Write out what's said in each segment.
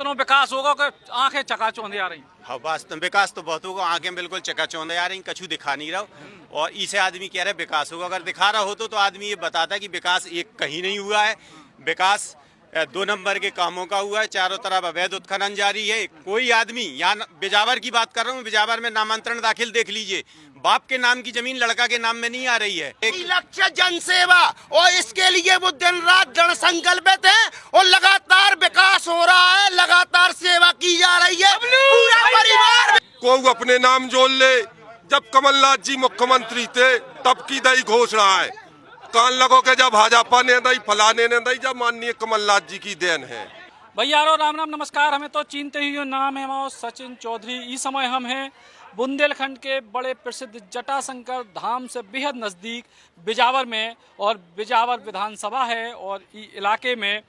इतना विकास होगा कि आंखें चकाचौंध आ रही। हाँ वास्तव में विकास तो बहुत होगा, आंखें बिल्कुल चकाचौंध आ रही, कछु दिखा नहीं रहा। और इसे आदमी कह रहे विकास होगा, अगर दिखा रहा हो तो आदमी ये बताता है कि विकास एक कहीं नहीं हुआ है। विकास 2 नंबर के कामों का हुआ है, चारों तरफ अवैध उत्खनन जारी है। कोई आदमी यहाँ बिजावर की बात कर रहा हूँ, बिजावर में नामांतरण दाखिल देख लीजिए, बाप के नाम की जमीन लड़का के नाम में नहीं आ रही है। एक लक्ष्य जनसेवा, और इसके लिए वो दिन रात दृढ़ संकल्पित है और लगातार विकास हो रहा है, लगातार सेवा की जा रही है। पूरा परिवार को अपने नाम जोड़ ले। जब कमलनाथ जी मुख्यमंत्री थे तब की दई घोषणा है, कान लगो के जब भाजपा ने दई, फलाने ने दई, जब माननीय कमलनाथ जी की देन है। भैया राम राम नमस्कार। हमें तो चीनते ही नाम है हमारा सचिन चौधरी। इस समय हम हैं बुंदेलखंड के बड़े प्रसिद्ध जटाशंकर धाम से बेहद नज़दीक बिजावर में, और बिजावर विधानसभा है और इलाके में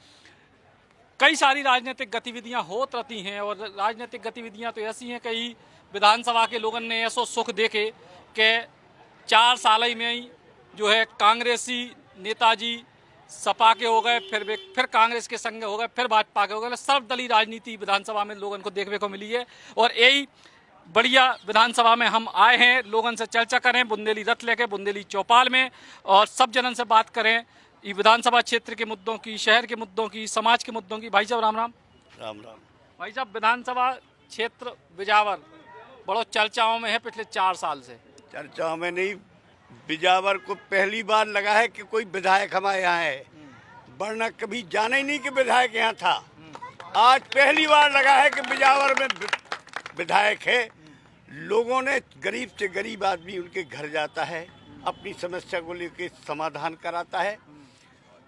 कई सारी राजनीतिक गतिविधियां होत रहती हैं। और राजनीतिक गतिविधियां तो ऐसी हैं, कई विधानसभा के लोगों ने ऐसो सुख देखे कि 4 साल ही में ही जो है कांग्रेसी नेताजी सपा के हो गए, फिर कांग्रेस के संग हो गए, फिर भाजपा के हो गए। सर्वदलीय राजनीति विधानसभा में लोगों को देखने को मिली है। और यही बढ़िया विधानसभा में हम आए हैं, लोगों से चर्चा करें बुंदेली रथ लेके बुंदेली चौपाल में, और सब जनन से बात करें ये विधानसभा क्षेत्र के मुद्दों की, शहर के मुद्दों की, समाज के मुद्दों की। भाई साहब राम राम। राम राम। भाई साहब, विधानसभा क्षेत्र बिजावर बड़ो चर्चाओं में है पिछले 4 साल से। चर्चाओं में नहीं, बिजावर को पहली बार लगा है कि कोई विधायक हमारे यहाँ है, वरना कभी जाना ही नहीं कि विधायक यहाँ था। आज पहली बार लगा है कि बिजावर में विधायक है। लोगों ने, गरीब से गरीब आदमी उनके घर जाता है, अपनी समस्या को लेकर समाधान कराता है,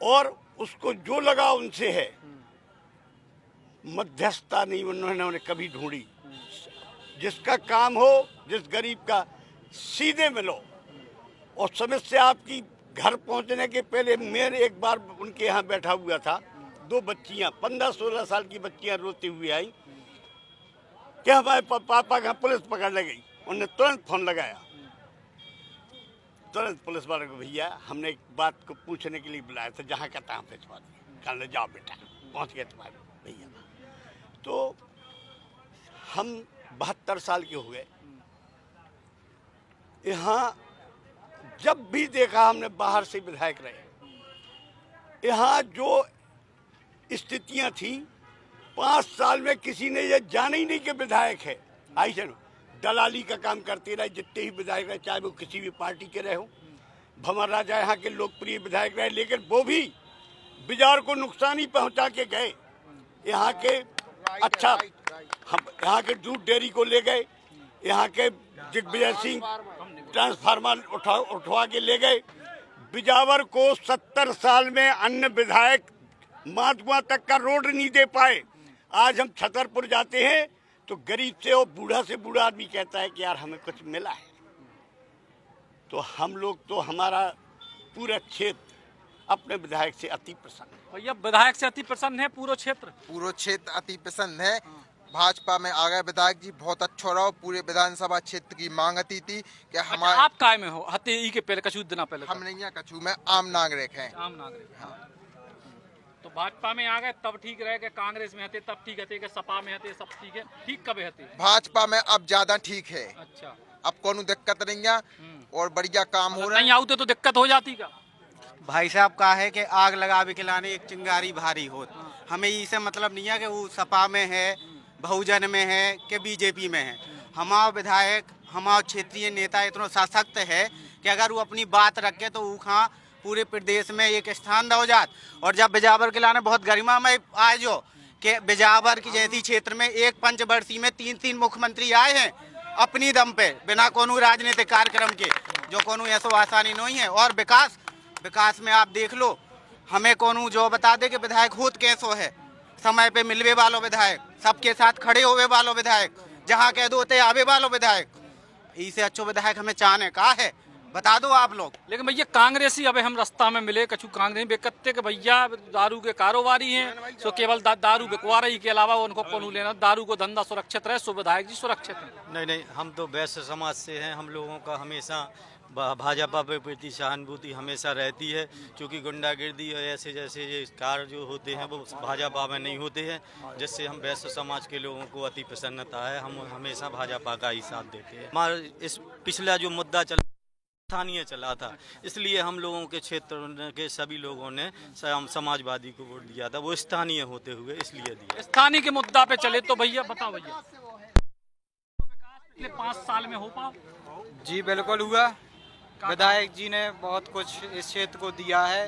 और उसको जो लगा उनसे है। मध्यस्थता नहीं उन्होंने कभी ढूंढी। जिसका काम हो, जिस गरीब का, सीधे मिलो। और समस्या आपकी घर पहुंचने के पहले, मैं एक बार उनके यहाँ बैठा हुआ था, 2 बच्चियाँ 15-16 साल की बच्चियाँ रोती हुई आई कि हमारे पापा का पुलिस पकड़ ले गई। उन्होंने तुरंत फोन लगाया, तुरंत पुलिस वाले को, भैया हमने एक बात को पूछने के लिए बुलाया था, जहाँ का तहाँ भिजवा दिया। कल जाओ बेटा, पहुँच गए तुम्हारे भैया। तो हम 72 साल के हो गए। यहाँ जब भी देखा हमने, बाहर से विधायक रहे, यहाँ जो स्थितियाँ थी 5 साल में किसी ने ये जाना ही नहीं कि विधायक है। आई चलो दलाली का काम करते रहे जितने ही विधायक रहे, चाहे वो किसी भी पार्टी के रहे हो। भंवर राजा यहाँ के लोकप्रिय विधायक रहे, लेकिन वो भी बिजार को नुकसान ही पहुँचा के गए। यहाँ के अच्छा, हम यहाँ के दूध डेयरी को ले गए, यहाँ के दिग्विजय सिंह ट्रांसफार्मर उठवा के ले गए। बिजावर को 70 साल में अन्य विधायक माधुआ तक का रोड नहीं दे पाए। आज हम छतरपुर जाते हैं तो गरीब से और बूढ़ा से बूढ़ा आदमी कहता है कि यार हमें कुछ मिला है। तो हम लोग तो, हमारा पूरा क्षेत्र अपने विधायक से अति प्रसन्न है। भैया विधायक से अति प्रसन्न है पूरा क्षेत्र अति प्रसन्न है। भाजपा में आ गए विधायक जी, बहुत अच्छा रहा। पूरे विधानसभा क्षेत्र की मांग आती थी कि हमारे। अच्छा, आप काय में हो? हते ई के पहले कछु दिन पहले हम नहीं है, कछु में आम नागरिक हैं। आम नागरिक, हाँ। तो भाजपा में आ गए तब ठीक रहे, कि कांग्रेस में हते तब ठीक हते, कि सपा में हते सब ठीक है? ठीक कब हते? भाजपा में अब ज्यादा ठीक है। अच्छा, अब कोनो दिक्कत नहीं है और बढ़िया काम हो रहा है। नहीं आते तो दिक्कत हो जाती का? भाई साहब का है कि आग लगा भी खिलाने एक चिंगारी भारी हो। हमें इससे मतलब नहीं है कि वो सपा में है, बहुजन में है, कि बीजेपी में है। हमारा विधायक, हमारा क्षेत्रीय नेता इतना सशक्त है कि अगर वो अपनी बात रखे तो वो खा पूरे प्रदेश में एक स्थान हो जात। और जब बिजावर के लाने बहुत गरिमा में आए, जो कि बिजावर की जैसी क्षेत्र में एक पंचवर्षीय में 3 मुख्यमंत्री आए हैं अपनी दम पे, बिना कोनो राजनीतिक कार्यक्रम के, जो कोनो ऐसा आसानी नहीं है। और विकास में आप देख लो, हमें कोनो जो बता दे कि विधायक होत कैसो है, समय पे मिलवे वालों विधायक, सबके साथ खड़े होवे वालों विधायक, जहाँ कह दो ते आवे वालों विधायक। इससे अच्छो विधायक हमें चाहने का है, बता दो आप लोग। लेकिन भैया कांग्रेसी अबे हम रास्ता में मिले, कछु कांग्रेस बेकत्ते के भैया दारू के कारोबारी हैं, सो केवल दारू बिकवा रही के अलावा उनको कोनो लेना, दारू को धंधा सुरक्षित रहे, सो विधायक जी सुरक्षित है। नहीं, हम तो वैश्य समाज से हैं। हम लोगों का हमेशा भाजपा पे प्रति सहानुभूति हमेशा रहती है, क्योंकि गुंडागर्दी और ऐसे जैसे ये कार्य जो होते हैं वो भाजपा में नहीं होते हैं, जिससे हम वैश्य समाज के लोगों को अति प्रसन्नता है। हम हमेशा भाजपा का ही साथ देते हैं। हमारा इस पिछला जो मुद्दा स्थानीय चला था, इसलिए हम लोगों के क्षेत्र के सभी लोगों ने समाजवादी को वोट दिया था। वो स्थानीय होते हुए इसलिए दिया। स्थानीय के मुद्दा पे चले तो भैया बताओ, भैया पिछले 5 साल में हो पाओ? जी बिल्कुल हुआ। विधायक जी ने बहुत कुछ इस क्षेत्र को दिया है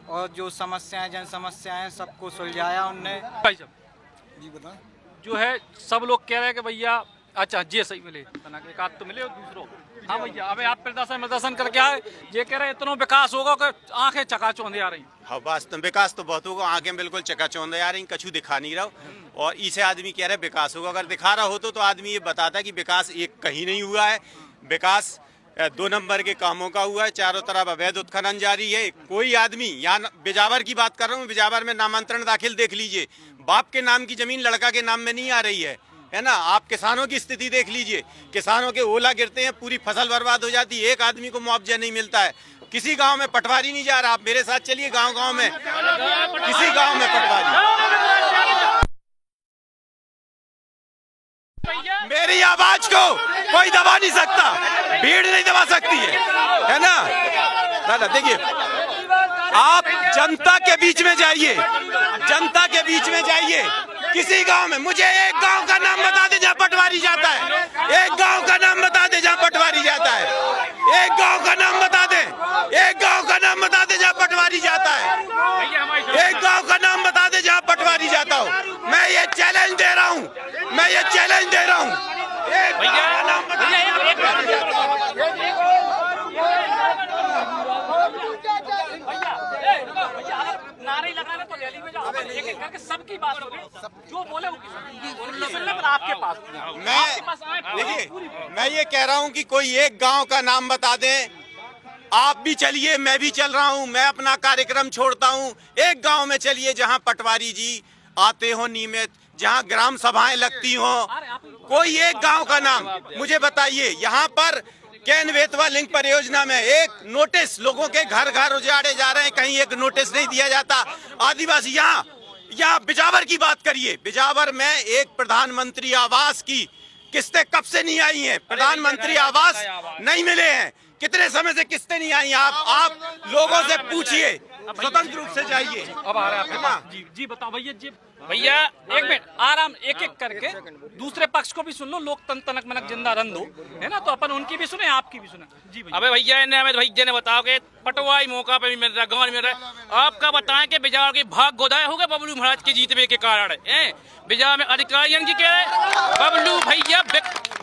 और जो समस्याएं, जन समस्याएं सबको सुलझाया उनने। भाई साहब जी बता। जो है सब लोग कह रहे हैं कि भैया अच्छा जी सही मिले, एक आध तो मिले और दूसरों। हाँ भैया, अबे आप प्रदर्शन करके आए, ये कह रहे इतना विकास होगा कि आंखें चकाचौंधे आ रही। हाँ वास्तव विकास तो बहुत होगा, आंखें बिल्कुल चकाचौंधे आ रही, कछु दिखा नहीं रहा। और इसे आदमी कह रहे विकास होगा, अगर दिखा रहा होता तो आदमी ये बताता कि विकास एक कहीं नहीं हुआ है। विकास 2 नंबर के कामों का हुआ है, चारों तरफ अवैध उत्खनन जारी है। कोई आदमी यहाँ बिजावर की बात कर रहा हूँ, बिजावर में नामांतरण दाखिल देख लीजिए, बाप के नाम की जमीन लड़का के नाम में नहीं आ रही है ना। आप किसानों की स्थिति देख लीजिए, किसानों के ओला गिरते हैं, पूरी फसल बर्बाद हो जाती है, एक आदमी को मुआवजा नहीं मिलता है। किसी गांव में पटवारी नहीं जा रहा। आप मेरे साथ चलिए गांव में, किसी गांव में पटवारी। मेरी आवाज को कोई दबा नहीं सकता, भीड़ नहीं दबा सकती है ना। दादा देखिए, आप जनता के बीच में जाइए, जनता के बीच में जाइए, किसी गांव में मुझे एक गांव का नाम बता दे जहाँ पटवारी जाता है। एक गांव का नाम बता दे जहाँ पटवारी जाता है। एक गांव का नाम बता दे, एक गांव का नाम बता दे जहाँ पटवारी जाता है। एक गांव का नाम बता दे जहाँ पटवारी जाता हो। मैं ये चैलेंज दे रहा हूँ, मैं ये चैलेंज दे रहा हूँ। एक गांव का नाम बता दे। नारे लगाने तो रैली में जाओ, एक एक करके सबकी बात होगी, जो बोले वो आपके पास। मैं देखिए, मैं ये कह रहा हूँ कि कोई एक गांव का नाम बता दें। आप भी चलिए, मैं भी चल रहा हूँ, मैं अपना कार्यक्रम छोड़ता हूँ। एक गांव में चलिए जहाँ पटवारी जी आते हो नियमित, जहाँ ग्राम सभाएं लगती हो। कोई एक गांव का नाम मुझे बताइए। यहाँ पर केन बेतवा लिंक परियोजना में एक नोटिस, लोगों के घर घर उजाड़े जा रहे हैं, कहीं एक नोटिस नहीं दिया जाता। आदिवासी यहाँ बिजावर की बात करिए, बिजावर में एक प्रधानमंत्री आवास की किस्तें कब से नहीं आई हैं? प्रधानमंत्री आवास नहीं मिले हैं, कितने समय से किस्तें नहीं आई? आप लोगों से पूछिए, स्वतंत्र रूप से जाइए। अब आ रहा है आपके जी जी बताओ भैया जी। भैया एक मिनट आराम, एक एक करके दूसरे पक्ष को भी सुन लो, लोकतंत्र तनक मनक जिंदा रन दो, है ना। तो अपन उनकी भी सुने, आपकी भी सुने जी भैया। अबे भैया इन्हें हमें भैया ने बताओ कि पटवाई मौका पे भी मिल रहा, गाँव में मिल रहा है। आपका बताएं कि बिजार के भाग गोदाए हो गए बबलू महाराज के जीतने के कारण। बिजार में अधिकारियों की क्या है? बबलू भैया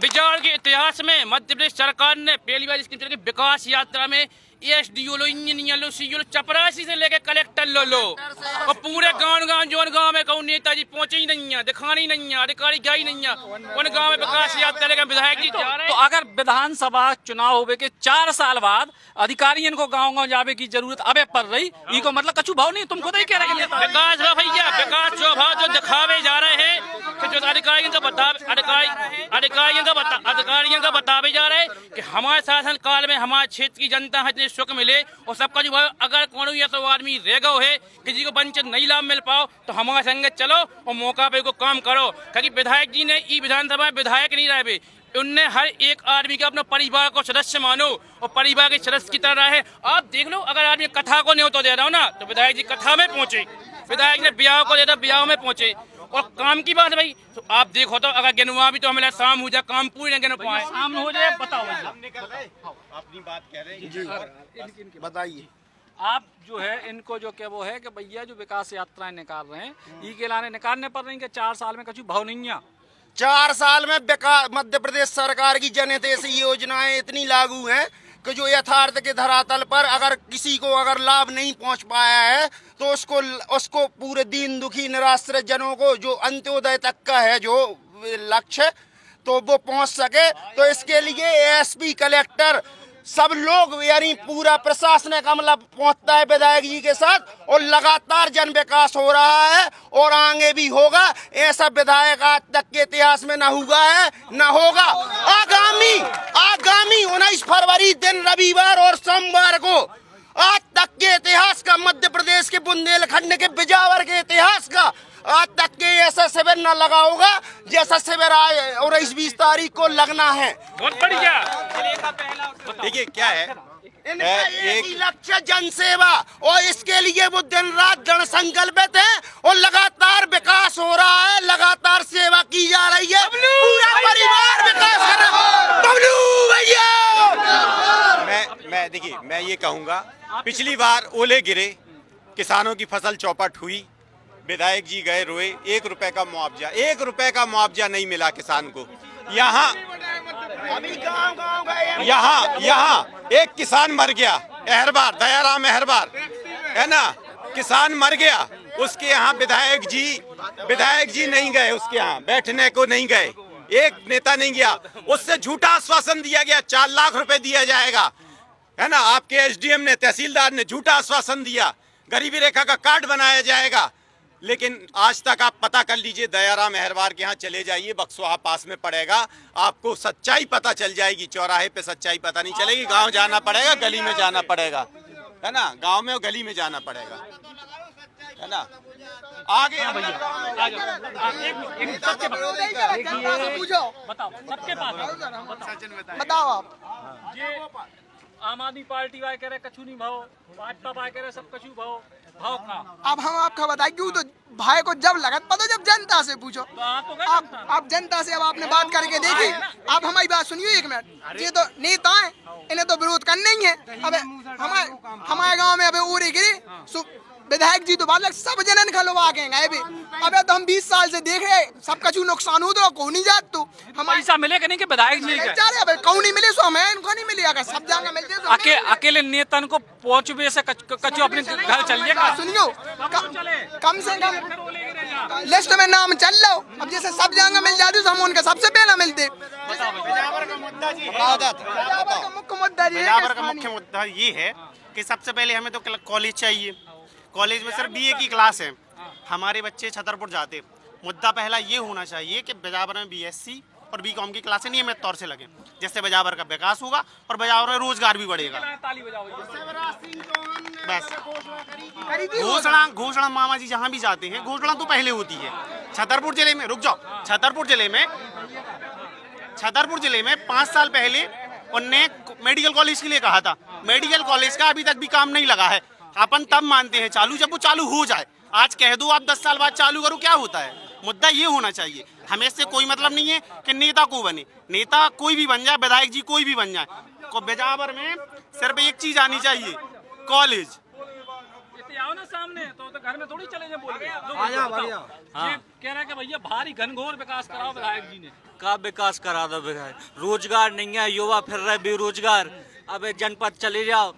बिजार के इतिहास में मध्य प्रदेश सरकार ने पहली बार इसकी विकास यात्रा में एसडीओ लो, इंजीनियर लो, सीओ लो, चपरासी से लेके कलेक्टर लो और पूरे गांव जोन गांव में कहूँ नेताजी पहुंचे ही नहीं है, दिखानी नहीं है, अधिकारी गए नहीं है उन गांव में विकास यात्रा लेकर विधायक जी जा रहे हैं। तो अगर विधानसभा चुनाव होवे के 4 साल बाद अधिकारियों को गाँव जावे की जरूरत अबे पड़ रही, ई को मतलब कछु भाव नहीं, तुम खुद ही कह रहे हैं विकास भाव भैया, विकास जो भाव जो दिखावे जा रहे हैं कि जो अधिकारियों का अधिकारियों का बतावे जा रहे हैं कि हमारे शासन काल में हमारे क्षेत्र की जनता है सुख मिले और सबका जो अगर कोई ऐसा आदमी रह गए है किसी को वंचित नहीं लाभ मिल पाओ तो हमारे संगे चलो और मौका पे को काम करो। क्योंकि विधायक जी ने ई विधानसभा में विधायक नहीं रहे, उनने हर एक आदमी का अपने परिवार को सदस्य मानो और परिवार के सदस्य की तरह रहे। आप देख लो, अगर आदमी कथा को न्योता दे रहा हो ना तो विधायक जी कथा में पहुंचे, विधायक ने ब्याह को दे रहा ब्याह में पहुंचे। और काम की बात है भाई, तो आप देखो तो अगर गिनवा भी तो हमें शाम हो जाए, काम पूरी न गिन पाए, शाम हो जाए। बताओ अपनी बात कह रहे हैं, बताइए। आप जो है इनको जो क्या वो है कि भैया जो विकास यात्राएं निकाल रहे हैं, ई के लाने निकालने पड़ रही है कि 4 साल में कछु भाव नहीं है। 4 साल में मध्य प्रदेश सरकार की जनहितैषी योजनाएं इतनी लागू हैं कि जो यथार्थ के धरातल पर अगर किसी को अगर लाभ नहीं पहुंच पाया है तो उसको पूरे दीन दुखी निराश्रित जनों को जो अंत्योदय तक का है जो लक्ष्य तो वो पहुंच सके। तो इसके लिए एसपी कलेक्टर सब लोग यानी पूरा प्रशासन अमला पहुंचता है विधायक जी के साथ और लगातार जन विकास हो रहा है और आगे भी होगा। ऐसा विधायक आज तक के इतिहास में न हुआ है न होगा। आगामी 19 फरवरी दिन रविवार और सोमवार को आज तक के इतिहास का, मध्य प्रदेश के बुंदेलखंड के बिजावर के इतिहास का आज तक के ऐसा शिविर न लगा होगा जैसा शिविर आए और 20 तारीख को लगना है। बहुत बढ़िया। देखिए क्या है, इनका एक ही लक्ष्य जनसेवा और इसके लिए वो दिन रात दृढ़ संकल्पित है और लगातार विकास हो रहा है, लगातार सेवा की जा रही है, पूरा परिवार विकास कर रहा है। बबलू भैया, मैं देखिए मैं ये कहूँगा, पिछली बार ओले गिरे, किसानों की फसल चौपट हुई, विधायक जी गए रोए, 1 रुपए का मुआवजा, 1 रुपए का मुआवजा नहीं मिला किसान को। यहाँ एक किसान मर गया, अहरबार, दयाराम अहरबार है ना, किसान मर गया, उसके यहाँ विधायक जी नहीं गए, उसके यहाँ बैठने को नहीं गए, एक नेता नहीं गया। उससे झूठा आश्वासन दिया गया 4 लाख रुपए दिया जाएगा, है ना। आपके एसडीएम ने, तहसीलदार ने झूठा आश्वासन दिया, गरीबी रेखा का कार्ड बनाया जाएगा, लेकिन आज तक आप पता कर लीजिए, दयाराम अहरबार के यहाँ चले जाइए, बक्सवाहा पास में पड़ेगा, आपको सच्चाई पता चल जाएगी। चौराहे पे सच्चाई पता नहीं चलेगी, गांव जाना पड़ेगा, गली में जाना पड़ेगा, है ना, गांव में और गली में जाना पड़ेगा, है ना। आगे बताओ आप। आम आदमी पार्टी वाले कह रहे कछु नहीं भाव, भाजपा वाले कह रहे सब कछु भाव का। अब हम आपका बताएं क्यों, तो भाई को जब लगत पता, जब जनता से पूछो। आप जनता से अब आपने बात करके देखी। आप हमारी बात सुनिए 1 मिनट। ये तो नेता है, इन्हें तो विरोध करना ही है। अब हमारे गांव में अबे उरे गिरे, विधायक जी तो बात सब जनन खलवा के गए भी। अबे तो हम 20 साल से देख रहे, सब कछु नुकसान हो तो को नहीं जात, तो हम पैसा मिलेगा नहीं कि विधायक जी के कौन नहीं मिले, सो हमें इनको नहीं मिले, अगर सब जगह मिलते तो अकेले नेतन को पहुंचवे से कछु अपने घर चलिएगा। सुनियो, कम से कम लिस्ट में नाम चल लो। अब जैसे सब जगह मिल जाती तो हम उनके सबसे पहला मिलते। बिजावर का मुद्दा जी मुख्य मुद्दा ये है कि सबसे पहले हमें तो कॉलेज चाहिए। कॉलेज में सिर्फ बीए की क्लास है, हमारे बच्चे छतरपुर जाते। मुद्दा पहला ये होना चाहिए कि बिजावर में बीएससी और बीकॉम की क्लासें नियमित तौर से लगे, जिससे बिजावर का विकास होगा और बिजावर में रोजगार भी बढ़ेगा। बस घोषणा मामा जी जहाँ भी जाते हैं, घोषणा तो पहले होती है। छतरपुर जिले में, रुक जाओ, छतरपुर जिले में 5 साल पहले उनने मेडिकल कॉलेज के लिए कहा था। मेडिकल कॉलेज का अभी तक भी काम नहीं लगा है। अपन तब मानते हैं चालू जब वो चालू हो जाए। आज कह दो आप 10 साल बाद चालू करो, क्या होता है? मुद्दा ये होना चाहिए। हमें इससे कोई मतलब नहीं है कि नेता को बने, नेता कोई भी बन जाए, विधायक जी कोई भी बन जाए, बिजावर में सिर्फ एक चीज आनी चाहिए, कॉलेज। आओ ना सामने, तो घर में थोड़ी चले जाए बोल के। हाँ। कह रहा है कि भैया भारी घनघोर विकास कराओ विधायक जी ने। का विकास करा दो विधायक, रोजगार नहीं है, युवा फिर रहे बेरोजगार। अब जनपद चले जाओ,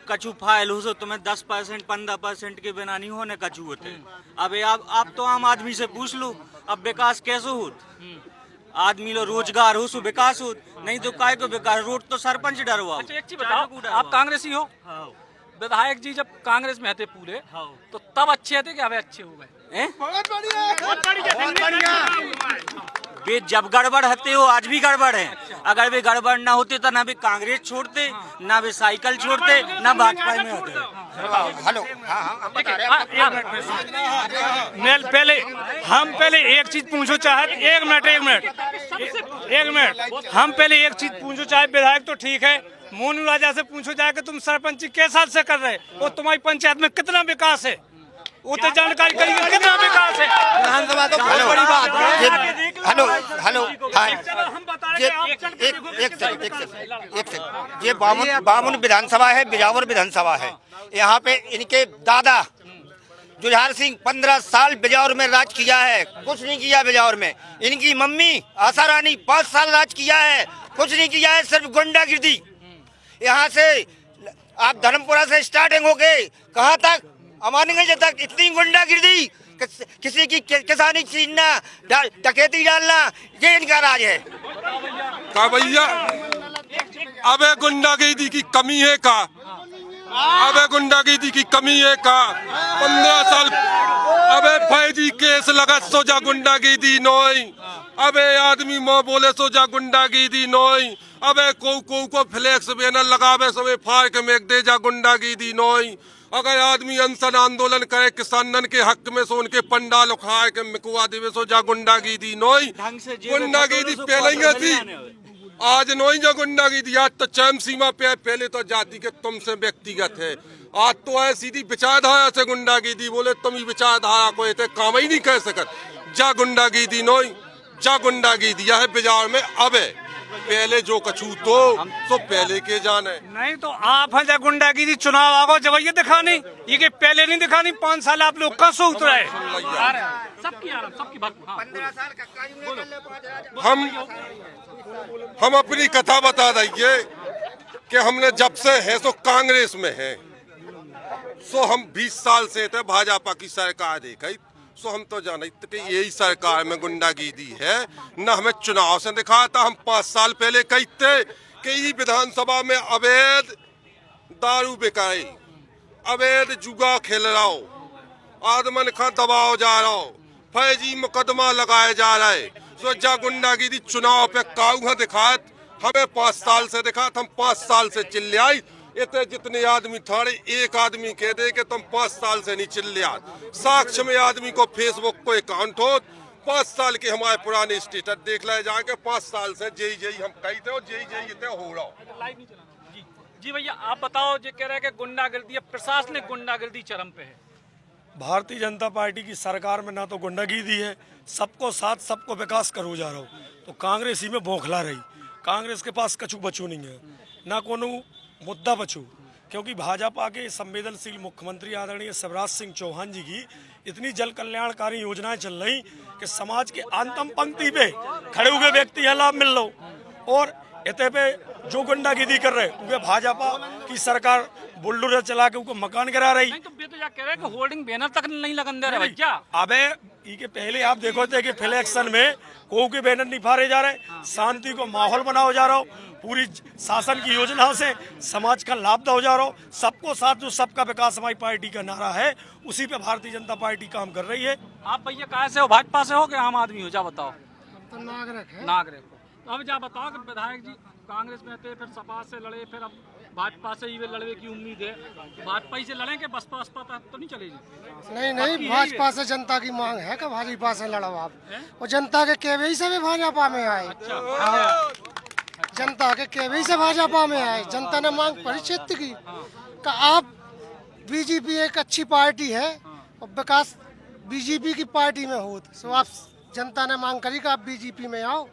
कछु फाइल हो सो तुम्हें 10% 15% के बिना नहीं होने कछु होते। अब आप तो आम आदमी से पूछ लो, अब विकास कैसे हो? आदमी लो रोजगार हो सो विकास हो, नहीं तो काय को विकास। रोड तो सरपंच डरवाओ। अच्छा एक चीज बताओ, आप कांग्रेसी हो? विधायक जी जब कांग्रेस में थे पूरे, तो तब अच्छे थे कि अब अच्छे हो गए? बहुत बढ़िया। वे जब गड़बड़ हते हो, आज भी गड़बड़ है। अगर वे गड़बड़ ना होते तो ना वे कांग्रेस छोड़ते, ना वे साइकिल छोड़ते, ना भाजपा में होते। हेलो, हम पहले एक चीज पूछो चाहत, एक मिनट हम पहले एक चीज पूछो चाहे, विधायक तो ठीक है, मोनू राजा से पूछो जाए कि तुम सरपंच के साथ से कर रहे और तुम्हारी पंचायत में कितना विकास है, वो तो जानकारी करिए कितना विकास है। विधानसभा तो बहुत बड़ी बात है। हेलो एक सेकंड, ये बामुन विधानसभा है, बिजावर विधानसभा है। यहाँ पे इनके दादा जुझार सिंह 15 साल बिजावर में राज किया है, कुछ नहीं किया बिजावर में। इनकी मम्मी आशा रानी 5 साल राज किया है, कुछ नहीं किया है, सिर्फ गुंडागिर्दी। यहाँ से आप धर्मपुरा से स्टार्टिंग हो गए कहाँ तक, अमानगंज तक, इतनी गुंडागिर्दी, किसी की किसानी छीनना, डकैती डालना, ये इनका राज है। का भैया अबे गुंडागर्दी की कमी है का? अबे गुंडागर्दी की कमी है का? 15 साल अबे फैजी केस लगा सो जा गुंडागर्दी नोई। अबे आदमी मो बोले सो जा गुंडागर्दी नोई। अबे को फ्लैक्स बैनर लगावे सबे फाड़ के मेक दे जा गुंडागर्दी नोई। अगर आदमी अनशन आंदोलन करे किसानन के हक में सो उनके पंडाल उखाड़ के मिकवा देवे सो जा गुंडागर्दी नोई। गुंडागर्दी पहले ही थी, आज नोई जो गुंडागर्दी। आज तो चरम सीमा पे है, पहले तो जाति के तुमसे व्यक्तिगत है, आज तो है सीधी विचारधारा से गुंडागर्दी। बोले तुम ही विचारधारा को ये काम ही नहीं कर सकत। जा गुंडागर्दी नोई, जा गुंडागर्दी है बाजार में। अबे पहले जो कछू तो पहले के जाने नहीं तो आप हैं गुंडागिरी चुनाव आगो जब ये दिखानी, ये कि पहले नहीं दिखानी। 5 साल आप लोग कहाँ से उतरे? सबकी बात 15 साल का हम अपनी कथा बता देंगे कि हमने जब से है सो कांग्रेस में है, सो हम 20 साल से थे भाजपा की सरकार देखी, सो हम तो जानते कि यही सरकार में गुंडागर्दी है। न हमें चुनाव से दिखाया था। हम 5 साल पहले कहते कि ये विधानसभा में अवैध दारू बिकाई, अवैध जुआ खेल रहा हो, आदमन का दबाव जा रहा हो, फैजी मुकदमा लगाए जा रहे, सो जा गुंडागर्दी चुनाव पे काऊ दिखात। हमें 5 साल से दिखात, हम 5 साल से चिल्लाई। इतने जितने आदमी थाने एक आदमी कह दे कि तुम 5 साल से नहीं चिल्लिया। साक्ष्य में आदमी को फेसबुक को अकाउंट हो, 5 साल के हमारे पुराने स्टेटस देख लाए जाके 5 साल से जय हम कहते हो जय हो रहा। जी भैया आप बताओ, जो कह रहे हैं कि गुंडागर्दी, प्रशासनिक गुंडागर्दी चरम पे है। भारतीय जनता पार्टी की सरकार में ना तो गुंडागर्दी है, सबको साथ सबको विकास करो जा रहा हो, तो कांग्रेस ही में बौखला रही। कांग्रेस के पास कछु बचू नहीं है, ना कोनो मुद्दा बचू, क्योंकि भाजपा के संवेदनशील मुख्यमंत्री आदरणीय शिवराज सिंह चौहान जी की इतनी जन कल्याणकारी योजनाएं चल रही कि समाज के अंतिम पंक्ति पे खड़े हुए व्यक्ति है लाभ मिल रहा। और इतने पे जो गुंडागर्दी कर रहे क्योंकि भाजपा की सरकार बुलडोजर चला के उनको मकान गिरा रही। नहीं तो तो क्या कह रहे हैं कि होर्डिंग बैनर तक नहीं लगन दे रहे भैया। अबे ये पहले आप देखो थे कि इलेक्शन में कोई के बैनर नहीं फाड़े जा रहे, शांति को माहौल बनाओ जा रहा हो, पूरी शासन की योजना से समाज का लाभ हो जा रहा हो, सबको साथ जो सबका विकास हमारी पार्टी का नारा है, उसी पे भारतीय जनता पार्टी काम कर रही है। आप भैया कहाँ से हो, भाजपा से हो कि आम आदमी हो, जा बताओ। तो नागरिक है। नागरिक हो, तो अब जा बताओ कि विधायक जी कांग्रेस में थे, फिर सपा से लड़े, फिर अब भाजपा से ही लड़ने की उम्मीद है। भाजपा ही से लड़े के बसपा तो नहीं चलेगी? नहीं भाजपा से जनता की मांग है कि भाजपा से लड़ो आप, और जनता के केवई से भी भाजपा में आए। जनता के केवई से भाजपा में आए, जनता ने मांग परिचित की कि आप बीजेपी एक अच्छी पार्टी है और विकास बीजेपी की पार्टी में हो, तो आप जनता ने मांग करी कि आप बीजेपी में आओ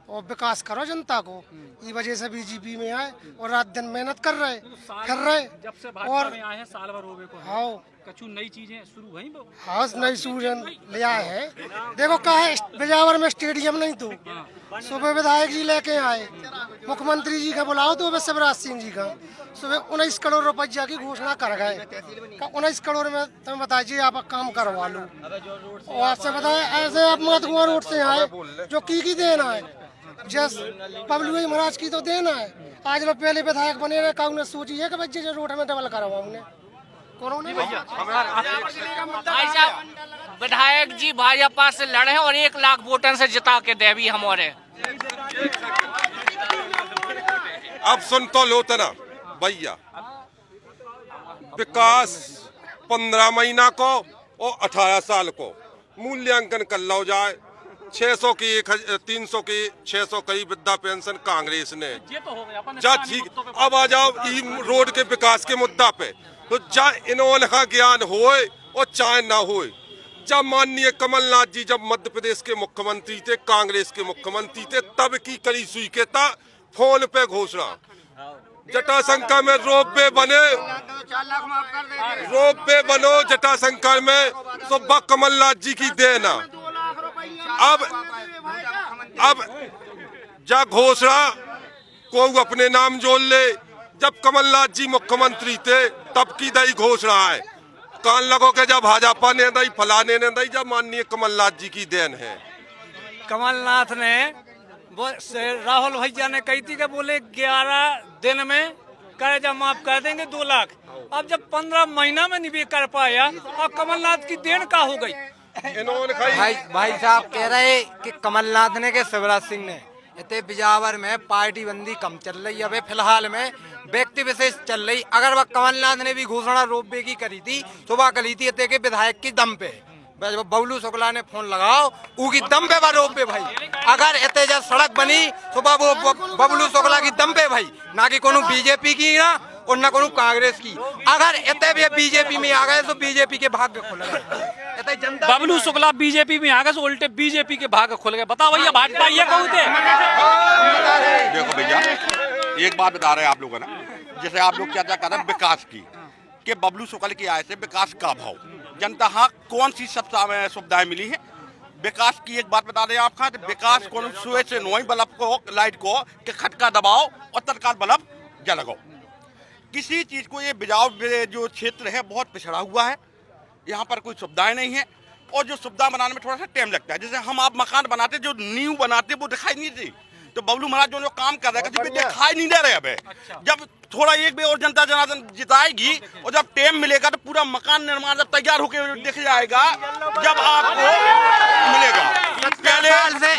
और विकास करो जनता को। इस वजह से बीजेपी में आए और रात दिन मेहनत कर रहे कर रहे। जब से भाजपा में आए हैं साल भर हो गए को, हाँ कछु नई चीजें शुरू हुई वो। हाँ नई सूरन ले आए हैं। देखो कहा बिजावर में स्टेडियम नहीं तो सुबह विधायक जी लेके आए, मुख्यमंत्री जी का बुलाओ तो शिवराज सिंह जी का सुबह 19 करोड़ रुपया की घोषणा कर गए। 19 करोड़ में तुम बताइए आप काम करवा लो। और आपसे बताए ऐसे आप माधुआ रोड से आए जो की देना है, जस पब्लिक महाराज की तो देना है। आज लोग पहले विधायक बने रहे, कांग्रेस सोची है कि बच्चे रोड में डबल करवा उन्हें विधायक जी भाजपा से लड़े और 1 लाख वोटर से जिता के दे भी हमारे। अब सुन तो लो तना भैया, विकास 15 महीना को और 18 साल को मूल्यांकन कर लो जाए। 600 की 300 की 600 करीब वृद्धा पेंशन कांग्रेस ने ये तो हो गया। जा ठीक। अब आ जाओ रोड के विकास के मुद्दा पे, तो जा इन्होंने का ज्ञान होए और चाहे ना होए। जब माननीय कमलनाथ जी जब मध्य प्रदेश के मुख्यमंत्री थे, कांग्रेस के मुख्यमंत्री थे, तब की करी स्वीकृता फोन पे घोषणा, जटाशंकर में रोपवे बने, रोपवे बनो जटाशंकर में, तो कमलनाथ जी की देना। अब जा घोषणा को अपने नाम जोड़ ले। जब कमलनाथ जी मुख्यमंत्री थे तब की दई घोषणा है, कान लगो के जब भाजपा ने दई, फलाने ने दई, जब माननीय कमलनाथ जी की देन है। कमलनाथ ने राहुल भैया ने कही थी कि बोले 11 दिन में कर्जा माफ कर देंगे 2 लाख। अब जब 15 महीना में नहीं भी कर पाया, अब कमलनाथ की देन का हो गई। भाई साहब कह रहे कि कमलनाथ ने के शिवराज सिंह ने इतने बिजावर में पार्टी बंदी कम चल रही है। अभी फिलहाल में व्यक्ति विशेष चल रही। अगर वह कमलनाथ ने भी घोषणा रोपवे की करी थी, सुबह करी थी इतने के विधायक की दम पे। बबलू शुक्ला ने फोन लगाओ, उनकी दम पे रोपवे भाई। अगर इतने जब सड़क बनी सुबह वो बबलू शुक्ला की दम पे भाई, ना कि कोनो बीजेपी की ना और ना कोनो कांग्रेस की। अगर इतने भी बीजेपी में आ गए तो बीजेपी के भाग्य खुल गए। बबलू शुक्ला बीजेपी में आ गए तो उल्टे बीजेपी के भाग्य खुल गए। बताओ भैया, भाजपा ये कहूँ थे। देखो भैया, एक बात बता रहे हैं आप लोगों ने, जैसे आप लोग क्या कर रहे हैं विकास की, कि बबलू शुक्ला की आय से विकास का भाव, जनता हाँ कौन सी सब सुविधाएं मिली है विकास की। एक बात बता रहे हैं आप, विकास कौन सुबह से नोई बल्ब को लाइट को कि खटका दबाओ और तत्काल बल्ब जलाओ। किसी चीज को ये बिजावर जो क्षेत्र है बहुत पिछड़ा हुआ है, यहाँ पर कोई सुविधाएं नहीं है और जो सुविधा बनाने में थोड़ा सा टाइम लगता है। जैसे हम आप मकान बनाते, जो नींव बनाते वो दिखाई नहीं दी, तो बबलू महाराज जो काम कर रहे हैं दिखाई नहीं दे रहे। अब जब थोड़ा एक भी और जनता जनार्दन जिताएगी और जब टाइम मिलेगा तो पूरा मकान निर्माण जब तैयार होकर दिख जाएगा, जब आपको मिलेगा। पहले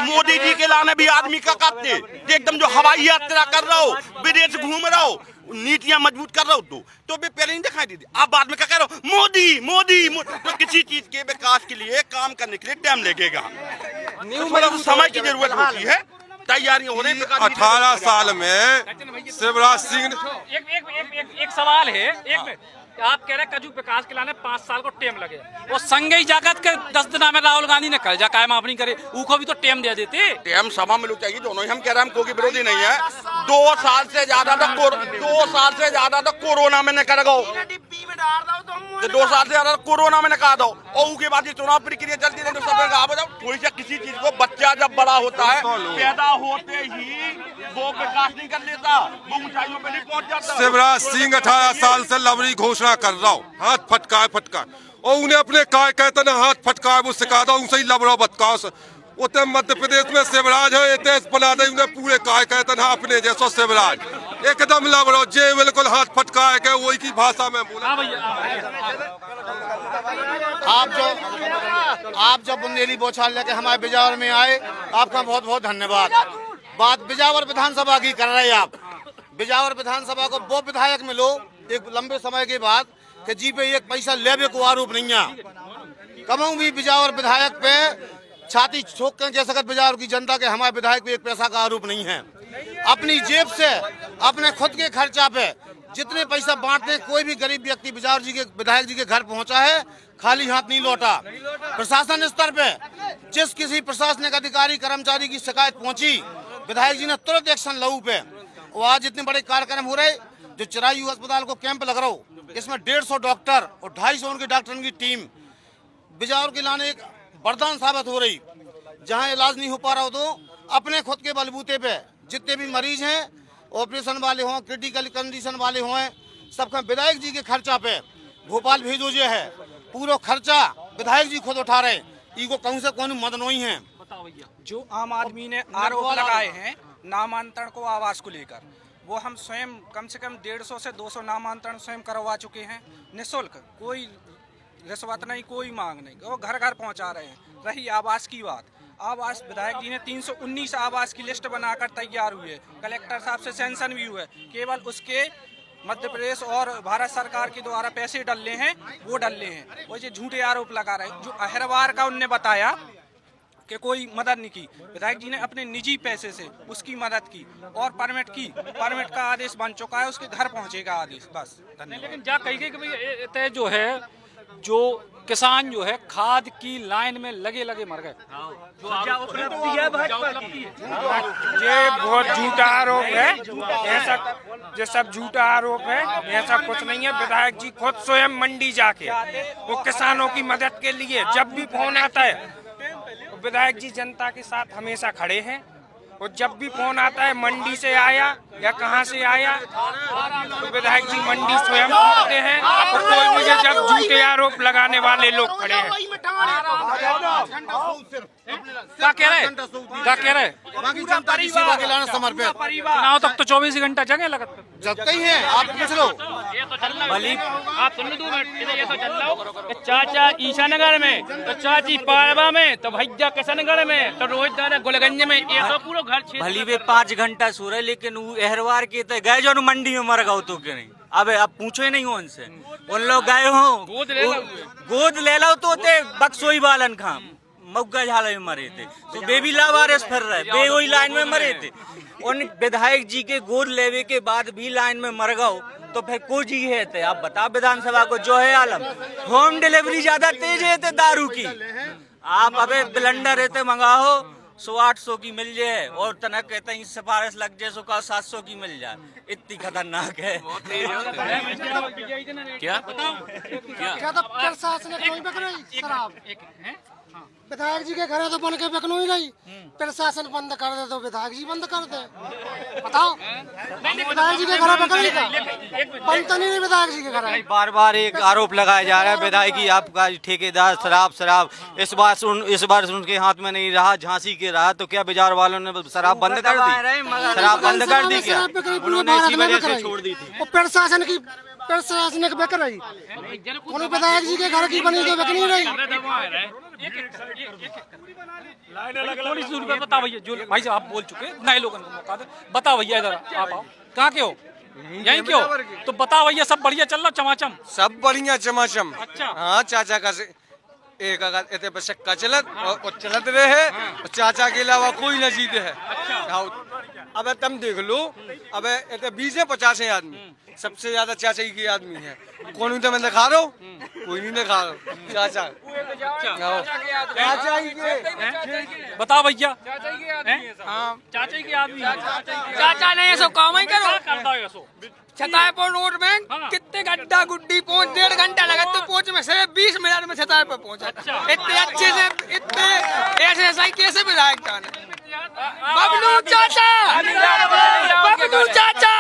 मोदी जी के लाने भी आदमी का काटते एकदम, जो हवाई यात्रा कर रहा हो, विदेश घूम रहा हो, नीतियां मजबूत कर रहा हो तो भी पहले नहीं दिखाई देती। आप बाद में क्या कह रहे हो, मोदी मोदी, तो किसी चीज के विकास के लिए काम करने के लिए टाइम लगेगा, तो समय की जरूरत होती है, तैयारियां हो रही। 18 साल में शिवराज सिंह एक सवाल है, एक मिनट, आप कह रहे कजू विकास के लाने 5 साल को टेम लगे, वो संगे ही जागत के 10 दिन में राहुल गांधी ने कर्जा कायम माफ नहीं करे, उनको भी तो टेम दे देते। टेम सभा में लोग चाहिए, दोनों ही हम कह रहे हैं, हम कोई विरोधी नहीं है। 2 साल से ज्यादा तो कोरोना में न कर गो, 2 साल से ज्यादा कोरोना में न कहा दो, और उसके बाद चुनाव प्रक्रिया चलती रही, थोड़ी सी किसी चीज को बच्चा जब बड़ा होता है पैदा होते ही वो विकास नहीं कर लेता, वो ऊंचाइयों पे नहीं पहुंच जाता। शिवराज सिंह 18 साल से लवरी घोषणा कर रहा हूँ, हाथ फटका और उन्हें अपने काय कहते ना हाथ फटका वो सिखा दो, उनसे ही लबड़ो बतकाओ। उतने मध्य प्रदेश में शिवराज है, इतने बना दे उन्हें पूरे काय कहते ना अपने जैसो शिवराज एकदम लबड़ो, जे बिल्कुल हाथ फटका है वही की भाषा में बोला। आप जब बुंदेली बौछार लेके हमारे बिजावर में आए, आपका बहुत बहुत धन्यवाद। बात बिजावर विधानसभा की कर रहे हैं आप। बिजावर विधानसभा को वो विधायक मिलो एक लंबे समय के बाद कि जी पे एक पैसा लेवे को आरोप नहीं है। कमाऊं भी बिजावर विधायक पे छाती ठोक कर कह सकत बिजावर की जनता के हमारे विधायक पे एक पैसा का आरोप नहीं है। अपनी जेब से अपने खुद के खर्चा पे जितने पैसा बांटते हैं, कोई भी गरीब व्यक्ति बिजावर जी के विधायक जी के घर पहुंचा है, खाली हाथ नहीं लौटा। प्रशासन स्तर पे जिस किसी प्रशासनिक अधिकारी कर्मचारी की शिकायत पहुंची, विधायक जी ने तुरंत एक्शन लहू पे। और आज इतने बड़े कार्यक्रम हो रहे, जो चिरायू अस्पताल को कैंप लग रहा हो, इसमें 150 डॉक्टर और 250 उनके डॉक्टरों की टीम बिजावर के लाने एक वरदान साबित हो रही। जहां इलाज नहीं हो पा रहा हो तो अपने खुद के बलबूते पे जितने भी मरीज हैं, ऑपरेशन वाले हों, क्रिटिकल कंडीशन वाले हों, सबका विधायक जी के खर्चा पे भोपाल भेजो जो है, पूरा खर्चा विधायक जी खुद उठा रहे। इको कहूँ से कौन मदद नहीं है। जो आम आदमी ने आरोप लगाए हैं नामांतरण को आवास को लेकर, वो हम स्वयं कम से कम 150 से 200 नामांतरण स्वयं करवा चुके हैं निःशुल्क, कोई रिश्वत नहीं, कोई मांग नहीं, वो घर घर पहुंचा रहे हैं। रही आवास की बात, आवास विधायक जी ने 319 आवास की लिस्ट बनाकर तैयार हुई है, कलेक्टर साहब से सैंक्शन भी हुआ है, केवल उसके मध्य प्रदेश और भारत सरकार के द्वारा पैसे डले हैं, वो डले हैं। वो ये झूठे आरोप लगा रहे हैं। जो अहरवार का उनने बताया कि कोई मदद नहीं की, विधायक जी ने अपने निजी पैसे से उसकी मदद की और परमिट का आदेश बन चुका है, उसके घर पहुंचेगा आदेश। बस धन्यवाद। लेकिन जा कही गई कि भाई जो है, जो किसान जो है खाद की लाइन में लगे मर गए। ये बहुत झूठा आरोप है, ऐसा ये सब झूठा आरोप है, ऐसा कुछ नहीं है। विधायक जी खुद स्वयं मंडी जाके वो किसानों की मदद के लिए जब भी फोन आता है, विधायक जी जनता के साथ हमेशा खड़े हैं और जब भी फोन आता है मंडी से आया या कहाँ से आया तो विधायक जी मंडी स्वयं पहुंचते हैं और कोई मुझे जब झूठे आरोप लगाने वाले लोग खड़े हैं। क्या कह रहे क्या कह रहे समर्पित चुनाव तक तो 24 घंटा जगह लगत जब कहीं है आप पूछ लो। भली आप सुन लो 2 मिनट, ये तो चल रहा हो। चाचा ईशानगर में तो चाची पारवा में तो भैया किशनगढ़ में तो रोजदार गोलगंज में, ऐसा पूरा घर क्षेत्र। भली वे 5 घंटा सो रहे, लेकिन वो एहरवार के तो गए जो मंडी में मर गए तो क्यों नहीं। अबे अब पूछो ही नहीं हो उनसे, उन लोग गए हो गोद ले लो तो बक्सोई बालन खाम मौका झाला में मरे थे, तो बेबी लावारिस फिर रहे बे वही लाइन में मरे थे। उन विधायक जी के गोद लेवे के बाद भी लाइन में मर गओ तो फिर को जी है थे। आप बता विधानसभा को जो है आलम, होम डिलीवरी ज्यादा तेज है थे दारू की। आप अबे ब्लेंडर रहते मंगाओ 100-800 की मिल जाए और तना कहते हैं सिफारिश लग जाए 700 की मिल जाए, इतनी खतरनाक है। क्या तो प्रशासन विधायक जी के घर तो बन के बिकनो ही नहीं, प्रशासन बंद कर दे तो विधायक जी बंद कर दे। बताओ विधायक जी के घर बंद तो नहीं विधायक जी के घर। बार बार एक आरोप लगाया जा रहा है विधायक की आपका ठेकेदार शराब इस बार उनके हाथ में नहीं रहा, झांसी के रहा, तो क्या बाजार वालों ने शराब बंद कर दी? शराब बंद कर दी क्या? उन्होंने इसी वजह से छोड़ दी थी। प्रशासनिक बिक रही, विधायक जी के घर की बनी तो बिक नहीं रही। थोड़ी सी दूरी पर बता भैया, जो भाई साहब आप बोल चुके नए लोगों को मौका दे। बता भैया इधर आप आओ, कहाँ के हो? यहीं के हो? तो बता भैया सब बढ़िया चल रहा चमाचम? सब बढ़िया चमाचम। अच्छा हाँ चाचा का से एक अगर इतने पे शक्का चलत और चलत रहे है, चाचा के अलावा कोई न जीते है। अब तुम देख लो, अब इतने 20 है 50 है आदमी, सबसे ज्यादा चाचा की आदमी है। कौन तो मैं दिखा रहा हूँ, कोई नहीं दिखा रहा। चाचा बता भैया, चाचा की आदमी चाचा ने ऐसा काम ही करो। करता है ऐसो छतायपुर रोड में कितने गड्ढा गुड्डी पहुंच 1.5 घंटा लगा, तो पहुंच में सिर्फ 20 मिनट में छतायपुर पहुंचा। इतने अच्छे से इतने ऐसे कैसे विधायक जाने। बबलू चाचा, बबलू चाचा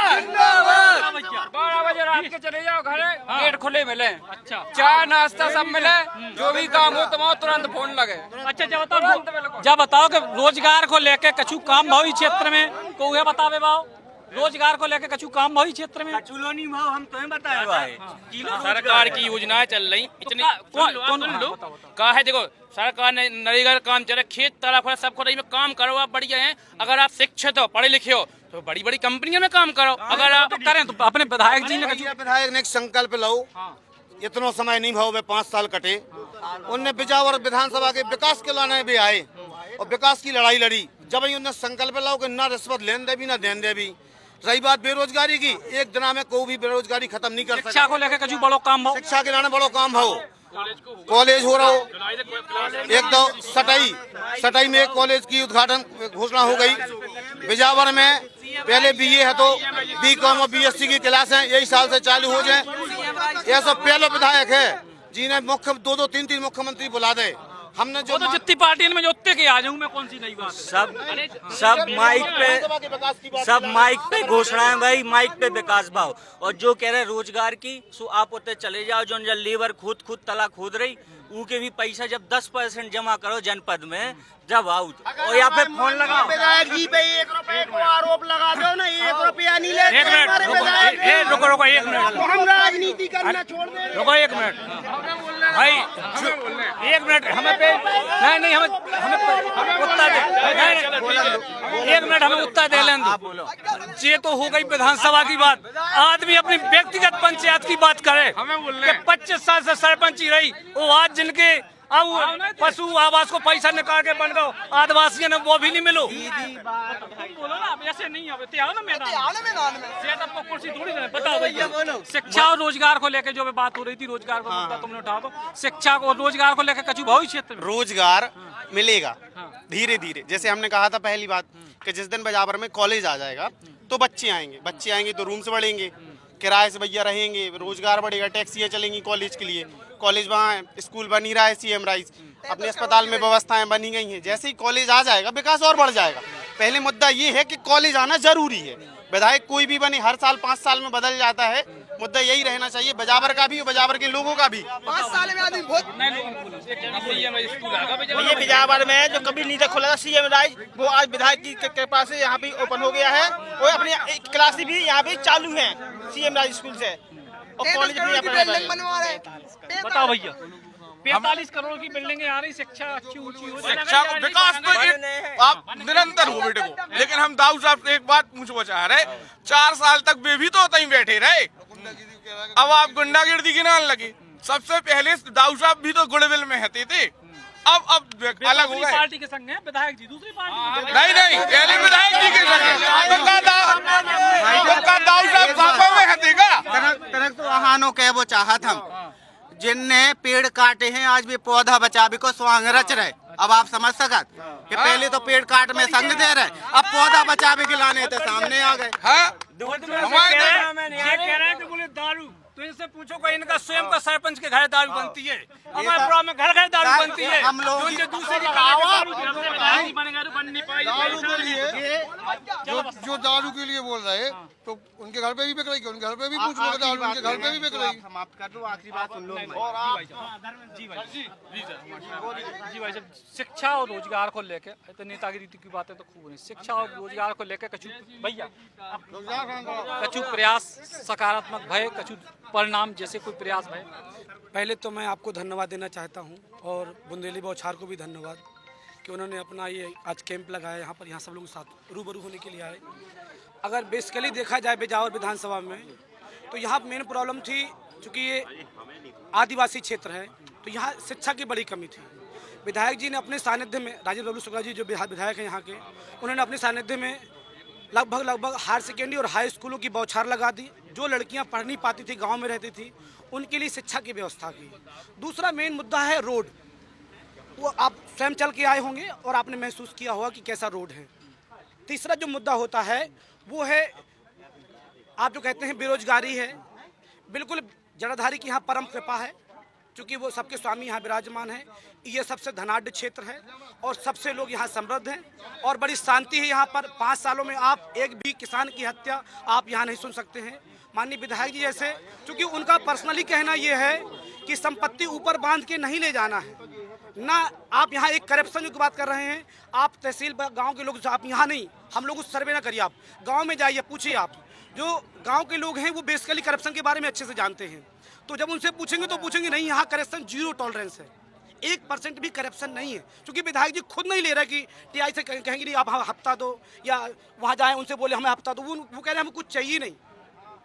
12 बजे रात के चले जाओ घरे, गेट खुले मिले। अच्छा चाय नाश्ता सब मिले, जो भी काम हो तुम्हारा तुरंत फोन लगे। अच्छा जब बताओ कि रोजगार को लेके कछु काम भाव क्षेत्र में को बतावे भाव, रोजगार को लेके कछु काम भाव क्षेत्र में चुलोनी भाव हम तुम्हें बताए भाई। सरकार की योजनाएं चल रही इतनी कौन लो कहा है। देखो सरकार ने नरेगा काम चल रहा, खेत तालाब सब खोदाई में काम करो आप बढ़िया है। अगर आप शिक्षित हो पढ़े लिखे हो तो बड़ी बड़ी कंपनियों में काम करो। अगर आप करें तो अपने विधायक जी ने विधायक ने एक संकल्प लो, इतना समय नहीं भाव 5 साल कटे, उनने बिजावर विधानसभा के विकास के लाने भी आए और विकास की लड़ाई लड़ी। जब उन्होंने संकल्प लो कि ना रिश्वत लेन दे भी ना देन दे भी। रही बात बेरोजगारी की, एक दिन में कोई भी बेरोजगारी खत्म नहीं कर सकता। शिक्षा को लेकर कछु बड़ो काम भाव, शिक्षा के लाने बड़ो काम भाव। कॉलेज हो रहा हो, एक दो सटाई में एक कॉलेज की उद्घाटन घोषणा हो गई। बिजावर में पहले बीए है तो बीकॉम और बीएससी की क्लास है, यही साल से चालू हो जाए। यह सब पहले विधायक है जिन्हें 2-3 मुख्यमंत्री बुला दे। हमने जो तो जितनी पार्टी में जोते के आ जाऊं मैं, कौन सी नई बात? सब माइक पे घोषणाएं भाई, माइक पे विकास भाव। और जो कह रहे रोजगार की, सो आप उतने चले जाओ जो लेबर खुद तला खोद रही, उनके भी पैसा जब 10% जमा करो जनपद में जब आउट, और यहाँ पे फोन लगाओ। विधायक जी पे 1 रुपए को आरोप लगा दो ना, 1 रुपया नहीं लेते। एक मिनट रुको 1 मिनट, हम राजनीति करना छोड़ दे। रुको 1 मिनट भाई, 1 मिनट हमें पे नहीं हमें उत्तर दे, 1 मिनट हमें उत्तर दे लें। ये तो हो गई विधानसभा की बात, आदमी अपनी व्यक्तिगत पंचायत की बात करे। 25 साल से सरपंची रही, वो आज जिनके अब पशु आवास को पैसा निकाल के बन गए आदिवासियों ने, वो भी नहीं मिलो। बोलो ना, ऐसे नहीं आओ ना मैदान में, आपको कुर्सी थोड़ी देना। बताओ भैया, शिक्षा और रोजगार को लेकर जो बात हो रही थी, रोजगार का मुद्दा तुमने उठाया, तो शिक्षा को रोजगार को लेकर कछु भावी क्षेत्र में रोजगार मिलेगा धीरे धीरे। जैसे हमने कहा था पहली बात कि जिस दिन बिजावर में कॉलेज आ जाएगा तो बच्चे आएंगे तो रूम से बढ़ेंगे, किराए से भैया रहेंगे, रोजगार बढ़ेगा, टैक्सियाँ चलेंगी कॉलेज के लिए। कॉलेज वहाँ स्कूल बन ही रहा है, CM राइज, अपने अस्पताल में व्यवस्थाएं बनी गई हैं। जैसे ही कॉलेज आ जाएगा विकास और बढ़ जाएगा। पहले मुद्दा ये है कि कॉलेज आना जरूरी है। विधायक कोई भी बने, हर साल 5 साल में बदल जाता है, मुद्दा यही रहना चाहिए, बजावर का भी और बजावर के लोगों का भी। 5 साल में आदमी बहुत ये बिजावर में जो कभी नहीं था खुला था सीएम राइज, वो आज विधायक की कृपा से यहाँ पे ओपन हो गया है और अपनी क्लास भी यहाँ पे चालू है सीएम राइज स्कूल से, और कॉलेज भी बिल्डिंग बनवा रहे। बताओ भैया, 45 करोड़ की बिल्डिंगें आ रही, शिक्षा अच्छी ऊंची हो, शिक्षा विकास तो आप निरंतर हो बेटे को, लेकिन हम दाऊ साहब से एक बात पूछना चाह रहे, 4 साल तक वे भी तो तहीं बैठे रहे, अब आप गुंडागिर्दी गिनाने लगे। सबसे पहले दाऊ साहब भी तो गुड़विल में रहते थे, अब अलग हो गए। पार्टी के संग है विधायक जी, दूसरी पार्टी नहीं पहले विधायक जी के संग दाऊ साहब साफा में रहते का तरक तो वाहनों के वो चाहत हम, जिनने पेड़ काटे हैं आज भी पौधा बचा भी को स्वांग रच रहे। अब आप समझ सकत कि पहले तो पेड़ काट में संग दे रहे, अब पौधा बचा भी खिलाने थे सामने आ गए। बोले दारू, तो इनसे पूछो कोई इनका स्वयं का सरपंच के घर दारू बनती है, हमारे गाँव में घर घर दारू बनती है, हम लोग जो दारू के लिए बोल रहे तो उनके घर पे भी बिक रही, उनके घर पे भी पूछ लो, दारू उनके घर पे भी बिक रही। समाप्त कर दो, आखिरी बात सुन लो। जी भाई, जब शिक्षा और रोजगार को लेके, तो नेतागिरी की बातें तो खूब नहीं, शिक्षा और रोजगार को लेके कछु भैया कछु प्रयास सकारात्मक भय, कछु परिणाम जैसे कोई प्रयास भय। पहले तो मैं आपको धन्यवाद देना चाहता हूं और बुंदेली बौछार को भी धन्यवाद कि उन्होंने अपना ये आज कैंप लगाया यहाँ पर, यहाँ सब लोगों के साथ रूबरू होने के लिए आए। अगर बेसिकली देखा जाए बिजावर विधानसभा में, तो यहाँ मेन प्रॉब्लम थी, चूँकि ये आदिवासी क्षेत्र है तो यहाँ शिक्षा की बड़ी कमी थी। विधायक जी ने अपने सानिध्य में, राजीव बबलू शुक्ला जी जो विधायक हैं यहाँ के, उन्होंने अपने सानिध्य में लगभग हायर सेकेंडरी और हाई स्कूलों की बौछार लगा दी। जो लड़कियां पढ़ नहीं पाती थी, गांव में रहती थी, उनके लिए शिक्षा की व्यवस्था की। दूसरा मेन मुद्दा है रोड, वो आप स्वयं चल के आए होंगे और आपने महसूस किया होगा कि कैसा रोड है। तीसरा जो मुद्दा होता है वो है, आप जो कहते हैं बेरोजगारी है, बिल्कुल जटाधारी की यहाँ परम कृपा है, क्योंकि वो सबके स्वामी यहाँ विराजमान है। ये सबसे धनाढ्य क्षेत्र है और सबसे लोग यहाँ समृद्ध हैं और बड़ी शांति है यहाँ पर। 5 सालों में आप एक भी किसान की हत्या आप यहाँ नहीं सुन सकते हैं। माननीय विधायक जी जैसे, क्योंकि उनका पर्सनली कहना ये है कि संपत्ति ऊपर बांध के नहीं ले जाना है ना। आप यहाँ एक करप्शन की बात कर रहे हैं, आप तहसील गांव के लोग, आप यहाँ नहीं, हम लोग उस सर्वे ना करिए, आप गांव में जाइए, पूछिए। आप जो गांव के लोग हैं वो बेसिकली करप्शन के बारे में अच्छे से जानते हैं, तो जब उनसे पूछेंगे तो पूछेंगे नहीं, यहाँ करप्शन 0 टॉलरेंस है, 1% भी करप्शन नहीं है। क्योंकि विधायक जी खुद नहीं ले रहे कि टीआई से कहेंगे नहीं आप हफ्ता दो, या वहाँ जाएँ उनसे बोले हमें हफ्ता दो, वो कह रहे हैं हमें कुछ चाहिए नहीं,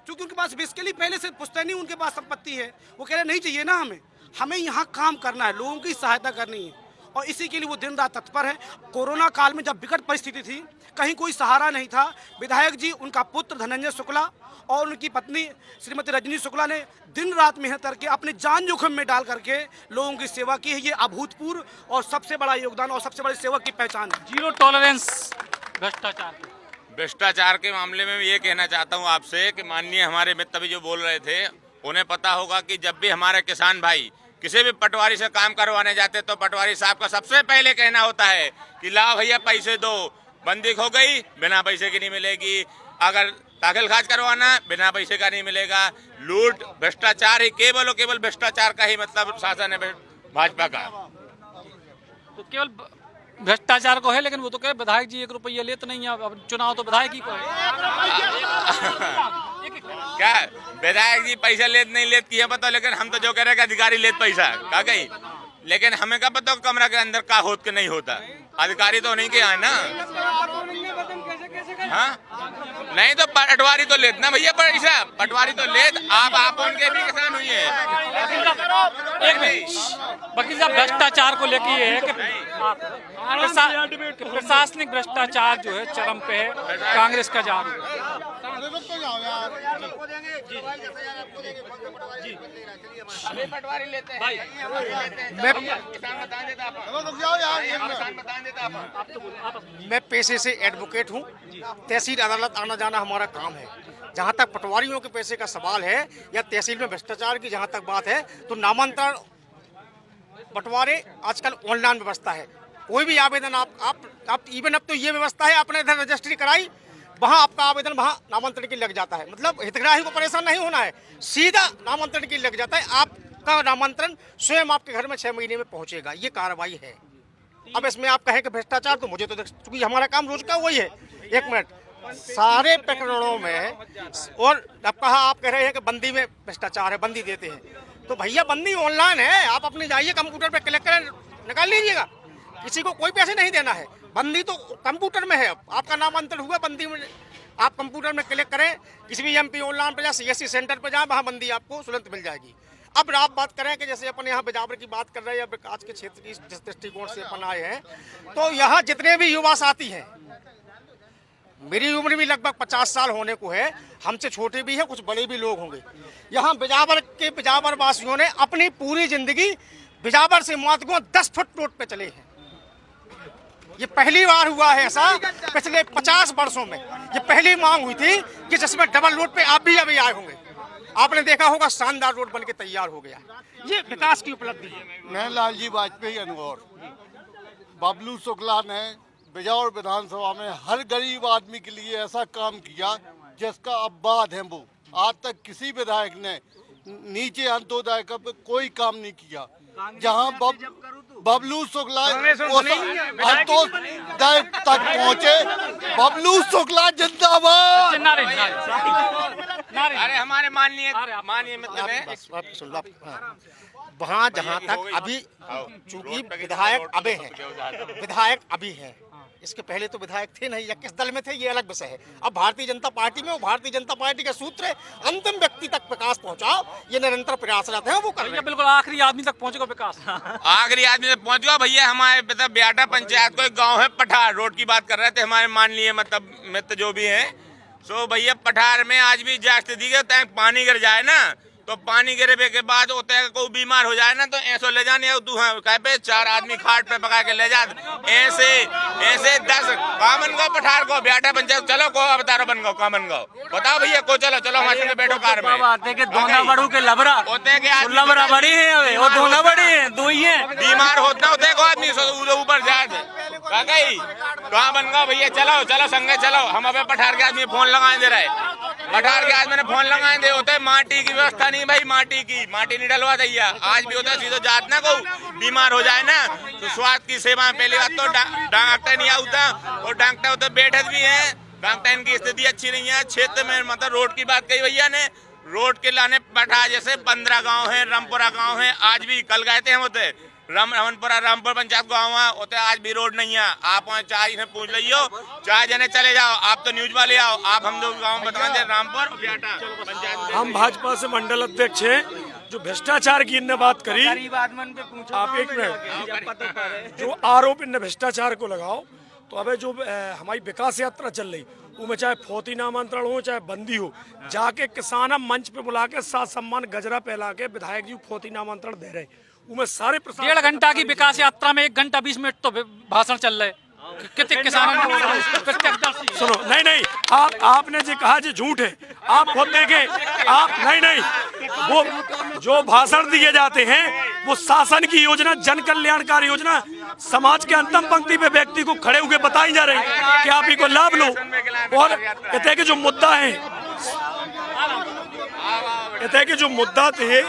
क्योंकि उनके पास बेसिकली पहले से पुश्तैनी उनके पास संपत्ति है। वो कह रहे नहीं चाहिए ना, हमें यहाँ काम करना है, लोगों की सहायता करनी है, और इसी के लिए वो दिन रात तत्पर है। कोरोना काल में जब विकट परिस्थिति थी, कहीं कोई सहारा नहीं था, विधायक जी, उनका पुत्र धनंजय शुक्ला और उनकी पत्नी श्रीमती रजनी शुक्ला ने दिन रात मेहनत करके अपने जान जोखिम में डाल करके लोगों की सेवा की है। ये अभूतपूर्व और सबसे बड़ा योगदान और सबसे बड़ी सेवा की पहचान है। 0 टॉलरेंस भ्रष्टाचार के मामले में ये कहना चाहता हूँ आपसे कि माननीय हमारे मित्र अभी जो बोल रहे थे, उन्हें पता होगा कि जब भी हमारे किसान भाई किसी भी पटवारी से काम करवाने जाते तो पटवारी साहब का सबसे पहले कहना होता है कि ला भैया पैसे दो, बंदी हो गई बिना पैसे की नहीं मिलेगी, अगर दाखिल खाज करवाना बिना पैसे का नहीं मिलेगा। लूट भ्रष्टाचार ही केवल और केवल भ्रष्टाचार का ही मतलब शासन है भाजपा का। तो केवल भ्रष्टाचार को है, लेकिन वो तो कहे विधायक जी 1 रुपया लेते नहीं है, अब चुनाव तो विधायक ही को है। क्या विधायक जी पैसा लेत नहीं लेत किया पता, लेकिन हम तो जो कह रहे हैं अधिकारी लेत पैसा का गई, लेकिन हमें क्या पता कमरा के अंदर का होत के नहीं होता, अधिकारी तो नहीं के है ना। हाँ नहीं तो पटवारी तो लेत ना भैया, पैसा पटवारी तो लेत, आप उनके भी किसान हुई है। वकील साहब, भ्रष्टाचार को लेके ये है कि प्रशासनिक भ्रष्टाचार जो है चरम पे है, कांग्रेस का जाम। मैं पेशे से एडवोकेट हूँ, तहसील अदालत आना जाना हमारा काम है। जहाँ तक पटवारियों के पैसे का सवाल है या तहसील में भ्रष्टाचार की जहाँ तक बात है, तो नामांतरण बंटवारे आजकल ऑनलाइन व्यवस्था है, कोई भी आवेदन आप इवन अब तो ये व्यवस्था है, आपने इधर रजिस्ट्री कराई, वहाँ आपका आवेदन वहाँ नामांतरण के लग जाता है। मतलब हितग्राही को परेशान नहीं होना है, सीधा नामांतरण के लग जाता है। आपका नामांतरण स्वयं आपके घर में 6 महीने में पहुँचेगा। ये कार्रवाई है। अब इसमें आप कहें कि भ्रष्टाचार, तो मुझे तो चूंकि हमारा काम रोज का वही है। 1 मिनट, सारे प्रकरणों में, और अब कहा आप कह रहे हैं कि बंदी में भ्रष्टाचार है, बंदी देते हैं, तो भैया बंदी ऑनलाइन है, आप अपने जाइए कंप्यूटर पे क्लिक करें, निकाल लीजिएगा। किसी को कोई पैसे नहीं देना है, बंदी तो कंप्यूटर में है। आपका नामांतरण हुआ, बंदी में आप कंप्यूटर में क्लिक करें, किसी भी MP ऑनलाइन पर जाए, CSC सेंटर पर जाए, वहाँ बंदी आपको तुरंत मिल जाएगी। अब आप बात करें कि जैसे अपन यहाँ बिजावर की बात कर रहे हैं, या आज के क्षेत्र की जिस दृष्टिकोण से अपन आए हैं, तो यहाँ जितने भी युवा साथी हैं, मेरी उम्र भी लगभग 50 साल होने को है, हमसे छोटे भी हैं, कुछ बड़े भी लोग होंगे। यहाँ बिजावर वासियों ने अपनी पूरी जिंदगी बिजावर से मातगों 10 फुट रोड पे चले हैं। ये पहली बार हुआ है ऐसा पिछले 50 वर्षों में। ये पहली मांग हुई थी कि जिसमें डबल रोड पे आप भी अभी आए होंगे, आपने देखा होगा शानदार रोड बनके तैयार हो गया। ये विकास की उपलब्धि है। नैनलाल जी वाजपेयी अनगौर, बबलू शुक्ला ने बिजावर विधानसभा में हर गरीब आदमी के लिए ऐसा काम किया जिसका अब बाद है। वो आज तक किसी विधायक ने नीचे अंत्योदय का कोई काम नहीं किया। जहां बबलू शुक्ला अंत्योदय तक पहुंचे, बबलू शुक्ला जिंदाबाद। अरे हमारे माननीय मतलब वहाँ जहाँ तक अभी चूंकि विधायक अभी हैं, इसके पहले तो विधायक थे नहीं, या किस दल में थे ये अलग विषय है। अब भारतीय जनता पार्टी में, वो भारतीय जनता पार्टी का सूत्र है अंतिम व्यक्ति तक विकास पहुंचाओ, ये निरंतर प्रयासरत है, वो कर रहे हैं। बिल्कुल आखिरी आदमी तक पहुंचेगा विकास। आखिरी आदमी तक पहुंच गया भैया। हमारे ब्याटा पंचायत को एक गाँव है पठार, रोड की बात कर रहे थे हमारे माननीय मतलब मित्र जो भी है। सो भैया पठार में आज भी जा स्थिति के पानी गिर जाए ना, तो पानी गिरे के बाद होता है कोई बीमार हो जाए ना, तो ऐसे ले जाने पे 4 आदमी खाट पे पका के ले जाते। ऐसे 10 कामन गाँव पठार को ब्याटा पंचायत चलो को अवतारो बन गो कामन गाँव बताओ भैया को चलो हमारे संग बैठो कार में। दोना बड़ू के लबरा होते हैं कि लबरा बड़ी है और दोना बड़ी है, दो ही है। बीमार होता होते को आदमी ऊपर जाए कहाँ बन गो भैया, चलो संगे चलो। हम अबे पठार के आदमी फोन लगाए दे रहे, पठार के आदमी ने फोन लगाए दे, होते माटी की व्यवस्था नहीं भाई, माटी नहीं डलवा दैया। आज भी होता है सीधो जात ना को बीमार हो जाए ना, तो स्वास्थ्य की सेवा पहली बात तो डॉक्टर नहीं आता, और डॉक्टर उधर बैठे भी है, डॉक्टर की स्थिति अच्छी नहीं है। क्षेत्र में मतलब रोड की बात कही भैया ने, रोड के लाने पठा जैसे 15 गाँव है, रामपुरा गाँव है, आज भी कल गए थे हम होते रमनपुरा रामपुर पंचायत गाँव होते, आज भी रोड नहीं है। आप वहाँ चाय से पूछ लियो, चाय जने चले जाओ, आप तो न्यूज वाले आओ, आप हम लोग गाँव बता दे रामपुर ब्याटा पंचायत। हम भाजपा से मंडल अध्यक्ष हैं। जो भ्रष्टाचार की इनने बात करी, आप 1 मिनट, जो आरोप इनने भ्रष्टाचार को लगाओ, तो अबे जो हमारी विकास यात्रा चल रही, उसमें चाहे फौती नामांतरण हो चाहे बंदी हो, जाके किसान मंच पे बुला के साथ सम्मान गजरा पहला के विधायक जी फौती नामांतरण दे रहे। उनमें सारे 1.5 घंटा की विकास यात्रा में 1 घंटा 20 मिनट तो भाषण चल रहे। कितने किसानों सुनो, नहीं आपने जो कहा जो झूठ है, आप खुद देखें। आप नहीं वो जो भाषण दिए जाते हैं वो शासन की योजना, जन कल्याणकारी योजना समाज के अंतिम पंक्ति पे व्यक्ति को खड़े हुए बताई जा रही कि आप इनको लाभ लो। और कहते कि जो मुद्दा है, कहते कि जो मुद्दा थे,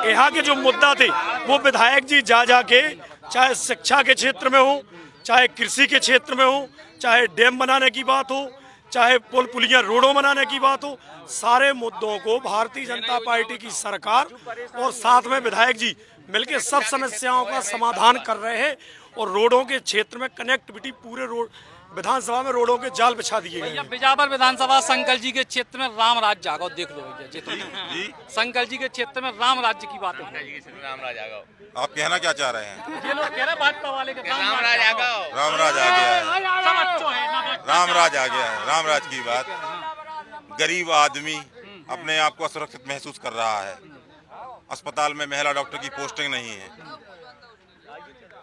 यहाँ के जो मुद्दा थे वो विधायक जी जा के, चाहे शिक्षा के क्षेत्र में हो, चाहे कृषि के क्षेत्र में हो, चाहे डैम बनाने की बात हो, चाहे पुल पुलियां रोडों बनाने की बात हो, सारे मुद्दों को भारतीय जनता पार्टी की सरकार और साथ में विधायक जी मिलकर सब समस्याओं का समाधान कर रहे हैं। और रोडों के क्षेत्र में कनेक्टिविटी, पूरे रोड विधानसभा में रोडों के जाल बिछा दिए गए। बिजावर विधानसभा संकल जी के क्षेत्र में राम राज्य जागो, देख लो भैया संकल जी के क्षेत्र में राम राज्य की बात है। राम राज आ गए, आप कहना क्या चाह रहे हैं? ये लोग कह रहे भाजपा वाले के राम राज आ गए, राम राज आ गया है, सब अच्छो है ना, राम राज आ गया है। राम राज की बात, गरीब आदमी अपने आप को असुरक्षित महसूस कर रहा है। अस्पताल में महिला डॉक्टर की पोस्टिंग नहीं है,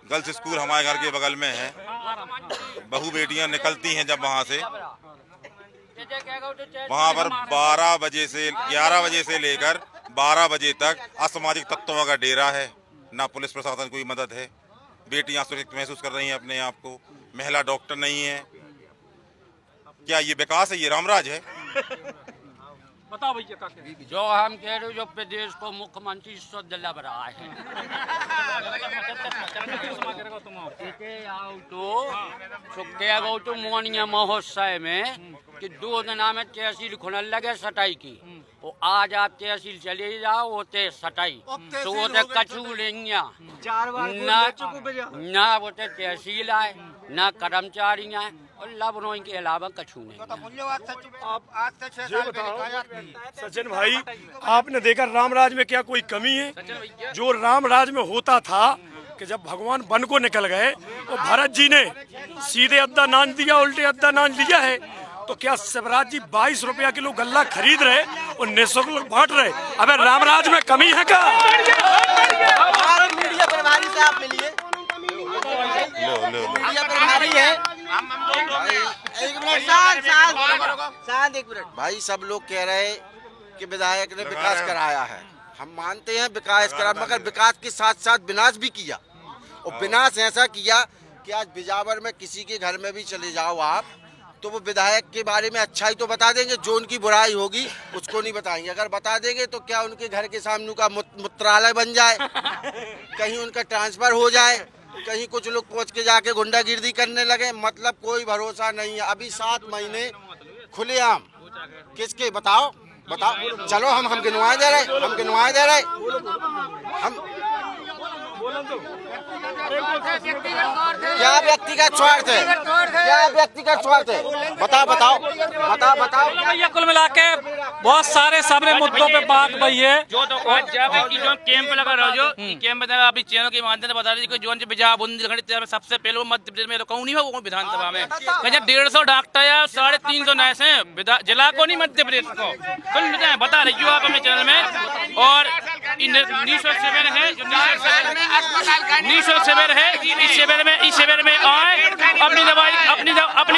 गर्ल्स स्कूल हमारे घर के बगल में है, बहू बेटियां निकलती हैं जब वहाँ से, वहाँ पर 11 बजे से लेकर 12 बजे तक असामाजिक तत्वों का डेरा है। ना पुलिस प्रशासन कोई मदद है, बेटियां सुरक्षित महसूस कर रही हैं अपने आप को, महिला डॉक्टर नहीं है। क्या ये विकास है? ये रामराज है? बताओ भैया क्या कह रहे हैं? जो हम कह रहे जो प्रदेश को मुख्यमंत्री दिला रहा है तो मोनिया महोत्सव में कि 2 दिन में तहसील खुलने लगे सटाई की, वो आज आप तहसील चले जाओ वो सटाई तो वो कचू लेंगे ना वो तहसील आए ना कर्मचारी आए और लबनों के अलावा कछू नहीं। सचिन भाई, आपने देखा रामराज में क्या कोई कमी है? जो रामराज में होता था कि जब भगवान वन को निकल गए तो भरत जी ने सीधे अद्दा नान दिया, उल्टे अद्दा नान लिया है। तो क्या शिवराज जी 22 रुपया किलो गल्ला खरीद रहे और निःशुल्क लोग बांट रहे? अबे रामराज में कमी है क्या? मीडिया प्रभारी से आप मिलिए। मीडिया प्रभारी है। एक मिनट शांत एक मिनट भाई, सब लोग कह रहे कि विधायक ने विकास कराया है। हम मानते हैं विकास करा, मगर विकास के साथ साथ विनाश भी किया। और विनाश ऐसा किया कि आज बिजावर में किसी के घर में भी चले जाओ आप तो वो विधायक के बारे में अच्छाई तो बता देंगे, जो उनकी बुराई होगी उसको नहीं बताएंगे। अगर बता देंगे तो क्या उनके घर के सामने का मूत्रालय बन जाए, कहीं उनका ट्रांसफर हो जाए, कहीं कुछ लोग पहुंच के जाके गुंडागिर्दी करने लगे। मतलब कोई भरोसा नहीं है। अभी 7 महीने खुलेआम किसके बताओ बताओ। चलो हम गिनवाए दे रहे, हम गिनवाए दे रहे, हम क्या व्यक्तिगत स्वार्थ है? क्या व्यक्तिगत स्वार्थ है? बताओ बताओ बताओ बताओ भैया कुल मिला के बहुत सारे सामने मुद्दों पे बात भई है। जो तो आज जावे की जो कैंप लगा रहा जो कैंप में अभी चैनल के माध्यम से बता रही कि जो बिजा बुंदेलखंड में सबसे पहले मध्य प्रदेश में कौन नहीं है वो विधानसभा में 150 डॉक्टर या 350 नर्स हैं जिला को नहीं मध्य प्रदेश को बता रही हूँ आप हमें चैनल में। और निःशुल्क शिविर है जो निःशुल्क शिविर है, इस शिविर में आए अपनी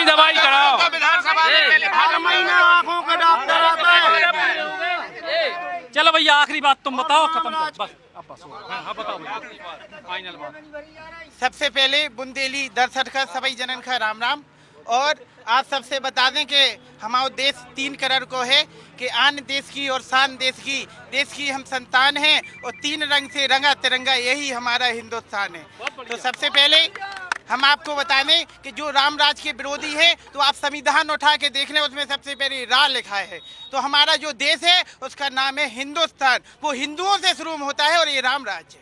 दवाई कराओ। चलो भैया आखिरी बात तुम बताओ, खत्म करो बस। अब बस हाँ बताओ फाइनल बात। सबसे पहले बुंदेली दर्शक का सभी जनन का राम राम। और आप सबसे बता दें कि हमारा देश 3 करोड़ को है कि आन देश की और शान देश की हम संतान हैं और 3 रंग से रंगा तिरंगा यही हमारा हिंदुस्तान है। तो सबसे पहले हम आपको बता दें कि जो रामराज के विरोधी है तो आप संविधान उठा के देख लें, उसमें सबसे पहले रा लिखा है। तो हमारा जो देश है उसका नाम है हिंदुस्तान, वो हिंदुओं से शुरू होता है और ये रामराज है।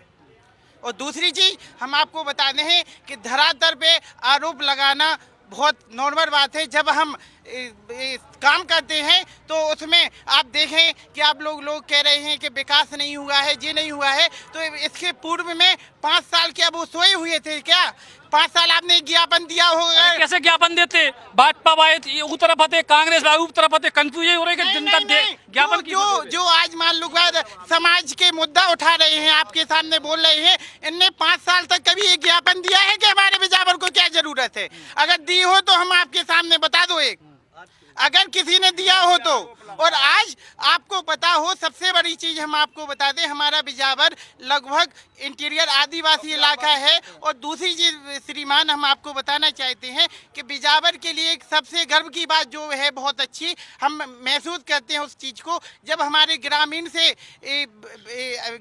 और दूसरी चीज हम आपको बताते हैं कि धरातल पे आरोप लगाना बहुत नॉर्मल बात है। जब हम काम करते हैं तो उसमें आप देखें कि आप लोग कह रहे हैं कि विकास नहीं हुआ है, ये नहीं हुआ है। तो इसके पूर्व में 5 साल क्या वो सोए हुए थे क्या? 5 साल आपने ज्ञापन दिया होगा। कैसे ज्ञापन देते? भाजपा वाले उस तरफ आते, कांग्रेस वाले उस तरफ आते, कंफ्यूज हो रहे कि जनता ज्ञापन जो आज मान लो समाज के मुद्दा उठा रहे हैं, आपके सामने बोल रहे हैं, इनने 5 साल तक कभी एक ज्ञापन दिया है कि हमारे बिजावर को क्या जरूरत है? अगर दी हो तो हम आपके सामने बता दो एक, अगर किसी ने दिया हो तो। और आज आपको पता हो, सबसे बड़ी चीज हम आपको बता दें, हमारा बिजावर लगभग इंटीरियर आदिवासी इलाका है। और दूसरी चीज श्रीमान हम आपको बताना चाहते हैं कि बिजावर के लिए एक सबसे गर्व की बात जो है बहुत अच्छी हम महसूस करते हैं उस चीज को, जब हमारे ग्रामीण से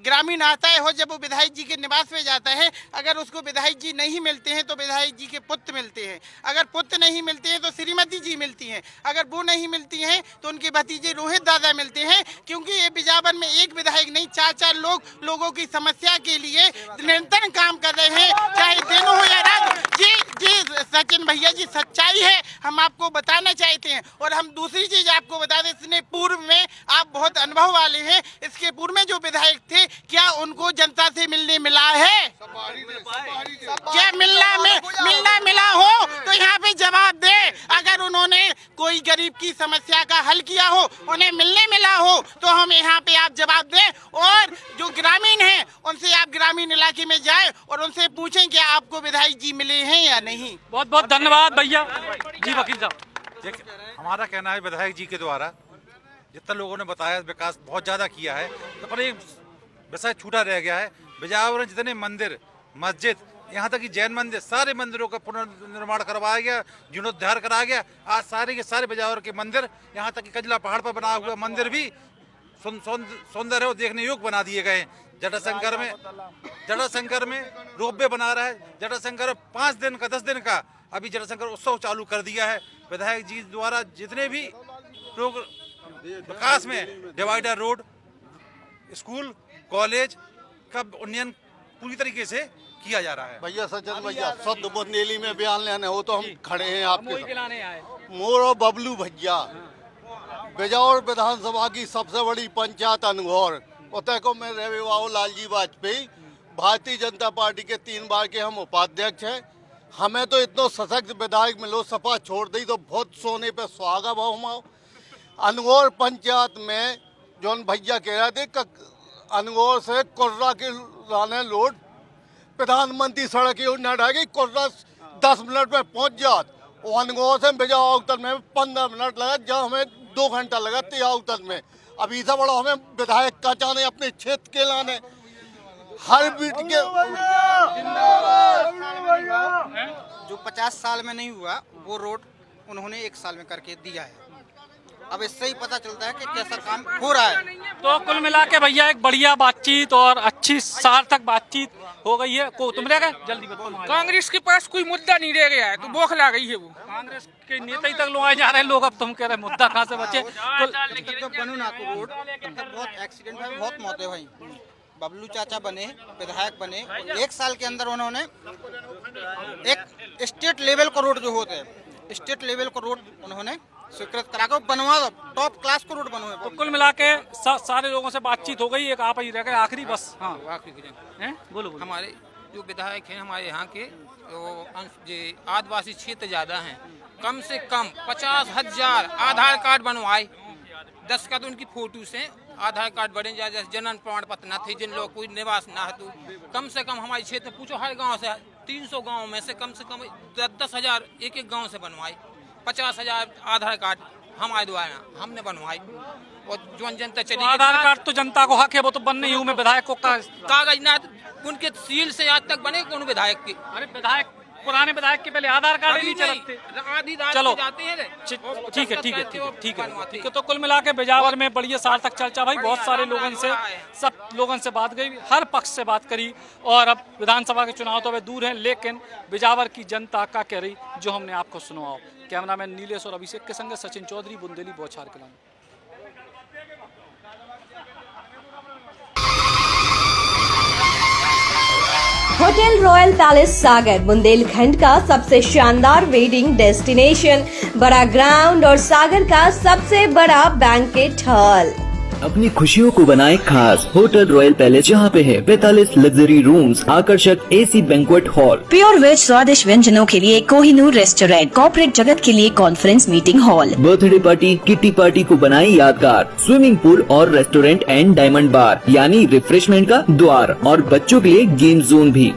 ग्रामीण आता है हो, जब वो विधायक जी के निवास में जाता है, अगर उसको विधायक जी नहीं मिलते हैं तो विधायक जी के पुत्र मिलते हैं, अगर पुत्र नहीं मिलते हैं तो श्रीमती जी मिलती हैं, अगर वो नहीं मिलती हैं तो उनके भतीजे रोहित दादा मिलते हैं। क्योंकि ये बिजावर में एक विधायक नहीं, 4 लोगों की समस्या के लिए निरंतर काम कर रहे हैं, चाहे दिन हो या रात। जी सचिन भैया जी सच्चाई है, हम आपको बताना चाहते हैं। और हम दूसरी चीज आपको बता दें, इसने पूर्व में आप बहुत अनुभव वाले हैं, इसके पूर्व में जो विधायक थे क्या उनको जनता से मिलने मिला है? क्या मिला हो तो यहाँ पे जवाब दे। अगर उन्होंने कोई गरीब की समस्या का हल किया हो, उन्हें मिलने मिला हो तो हम यहाँ पे आप जवाब दें। और जो ग्रामीण हैं उनसे आप ग्रामीण इलाके में जाएं और उनसे पूछें कि आपको विधायक जी मिले हैं या नहीं। बहुत बहुत धन्यवाद भैया जी। वकील साहब, हमारा कहना है विधायक जी के द्वारा जितना लोगों ने बताया विकास बहुत ज़्यादा किया है, तो पर एक विषय छूटा रह गया है। बिजावर में जितने मंदिर मस्जिद यहाँ तक कि जैन मंदिर, सारे मंदिरों का पुनर्निर्माण करवाया गया, जीर्णोद्धार कराया गया। आज सारे के सारे बिजावर के मंदिर, यहाँ तक कि कजला पहाड़ पर बना हुआ मंदिर भी सौंदर्य और देखने योग्य बना दिए गए। जटाशंकर में रोपवे बना रहा है। जटाशंकर 5 दिन का 10 दिन का अभी जटाशंकर उत्सव चालू कर दिया है। विधायक जी द्वारा जितने भी लोग विकास में डिवाइडर रोड, स्कूल, कॉलेज का उन्नयन पूरी तरीके से किया जा रहा है। भैया सज्जन भैया शुद्ध बुंदेली में बयान लेने हो तो हम खड़े हैं आपके खिलाने आए मोर और बबलू भैया। बिजौर विधानसभा की सबसे बड़ी पंचायत अनगौर, उतय को मैं रहे लालजी वाजपेयी, भारतीय जनता पार्टी के 3 बार के हम उपाध्यक्ष हैं। हमें तो इतना सशक्त विधायक मिलो, सपा छोड़ दी तो बहुत सोने पे सुहागा भाव हमारा। अनगौर पंचायत में जो भैया कह रहे थे अनगौर से कुर्रा के लाने लोड प्रधानमंत्री सड़क योजना ढाएगी, कुर्रा 10 मिनट में पहुंच जात। अनगौर से बिजावर में 15 मिनट लगा, जहाँ हमें 2 घंटा लगा तियाउतन में। अब इसे बड़ा हमें विधायक का चाहने अपने क्षेत्र के लाने हर बीट के जो 50 साल में नहीं हुआ वो रोड उन्होंने 1 साल में करके दिया है। अब इससे ही पता चलता है कि कैसा काम हो रहा है। तो कुल मिला के भैया एक बढ़िया बातचीत और अच्छी सार्थक बातचीत हो गई है। को तुम रह गए जल्दी बताओ। कांग्रेस के पास कोई मुद्दा नहीं रह गया है, तो बौखला गई है वो। कांग्रेस के नेता ही तक लोग आए जा रहे हैं लोग, अब तुम कह रहे मुद्दा कहाँ से बचे। बनू ना तो रोड तब बहुत एक्सीडेंट में बहुत मौतें हुई। बबलू चाचा बने, विधायक बने, 1 साल के अंदर उन्होंने एक स्टेट लेवल का रोड जो होते हैं, स्टेट लेवल का रोड उन्होंने स्वीकृत करा कर बनवा दो, टॉप क्लास का रोड बनवाए। तो कुल मिला के सारे लोगों से बातचीत हो गई, एक आप ही रह गए आखिरी बस। हाँ बोलो। हमारे जो विधायक हैं हमारे यहाँ के आदिवासी क्षेत्र ज़्यादा हैं, कम से कम 50,000 आधार कार्ड बनवाए। 10 का तो उनकी फोटो से आधार कार्ड बने जाए, जैसे जन्म प्रमाण पत्र न थे, जिन लोग कोई निवास न है, तो कम से कम हमारे क्षेत्र पूछो हर गांव से 300 गांव में से कम 10,000 एक गांव से बनवाए। 50,000 आधार कार्ड हमारे द्वारा हमने बनवाई। और जो जनता चली, आधार कार्ड तो जनता को हक है, वो तो बनने ही हूँ मैं विधायक को कागज ना उनके सील से आज तक बने कौन विधायक के। अरे विधायक पुराने विधायक के पहले आधार कार्ड नहीं चलते। चलो ठीक है। तो कुल मिला के बिजावर में बढ़िया सार्थक चर्चा भाई, बहुत सारे लोगों से, सब लोगों से बात गई, हर पक्ष से बात करी। और अब विधानसभा के चुनाव तो वे दूर हैं, लेकिन बिजावर की जनता का कह रही जो हमने आपको सुनवाओ। कैमरामैन नीलेश और अभिषेक के संग सचिन चौधरी, बुंदेली, बौछार कलां। होटल रॉयल पैलेस सागर बुंदेलखंड का सबसे शानदार वेडिंग डेस्टिनेशन, बड़ा ग्राउंड और सागर का सबसे बड़ा बैंकेट हॉल। अपनी खुशियों को बनाए खास। होटल रॉयल पैलेस जहाँ पे है 45 लग्जरी रूम्स, आकर्षक AC banquet hall, pure veg स्वादिष्ट व्यंजनों के लिए कोहिनूर रेस्टोरेंट, कॉर्पोरेट जगत के लिए conference meeting hall, birthday party, kitty party को बनाए यादगार, स्विमिंग पूल और रेस्टोरेंट एंड डायमंड बार यानी रिफ्रेशमेंट का द्वार, और बच्चों के लिए गेम जोन भी।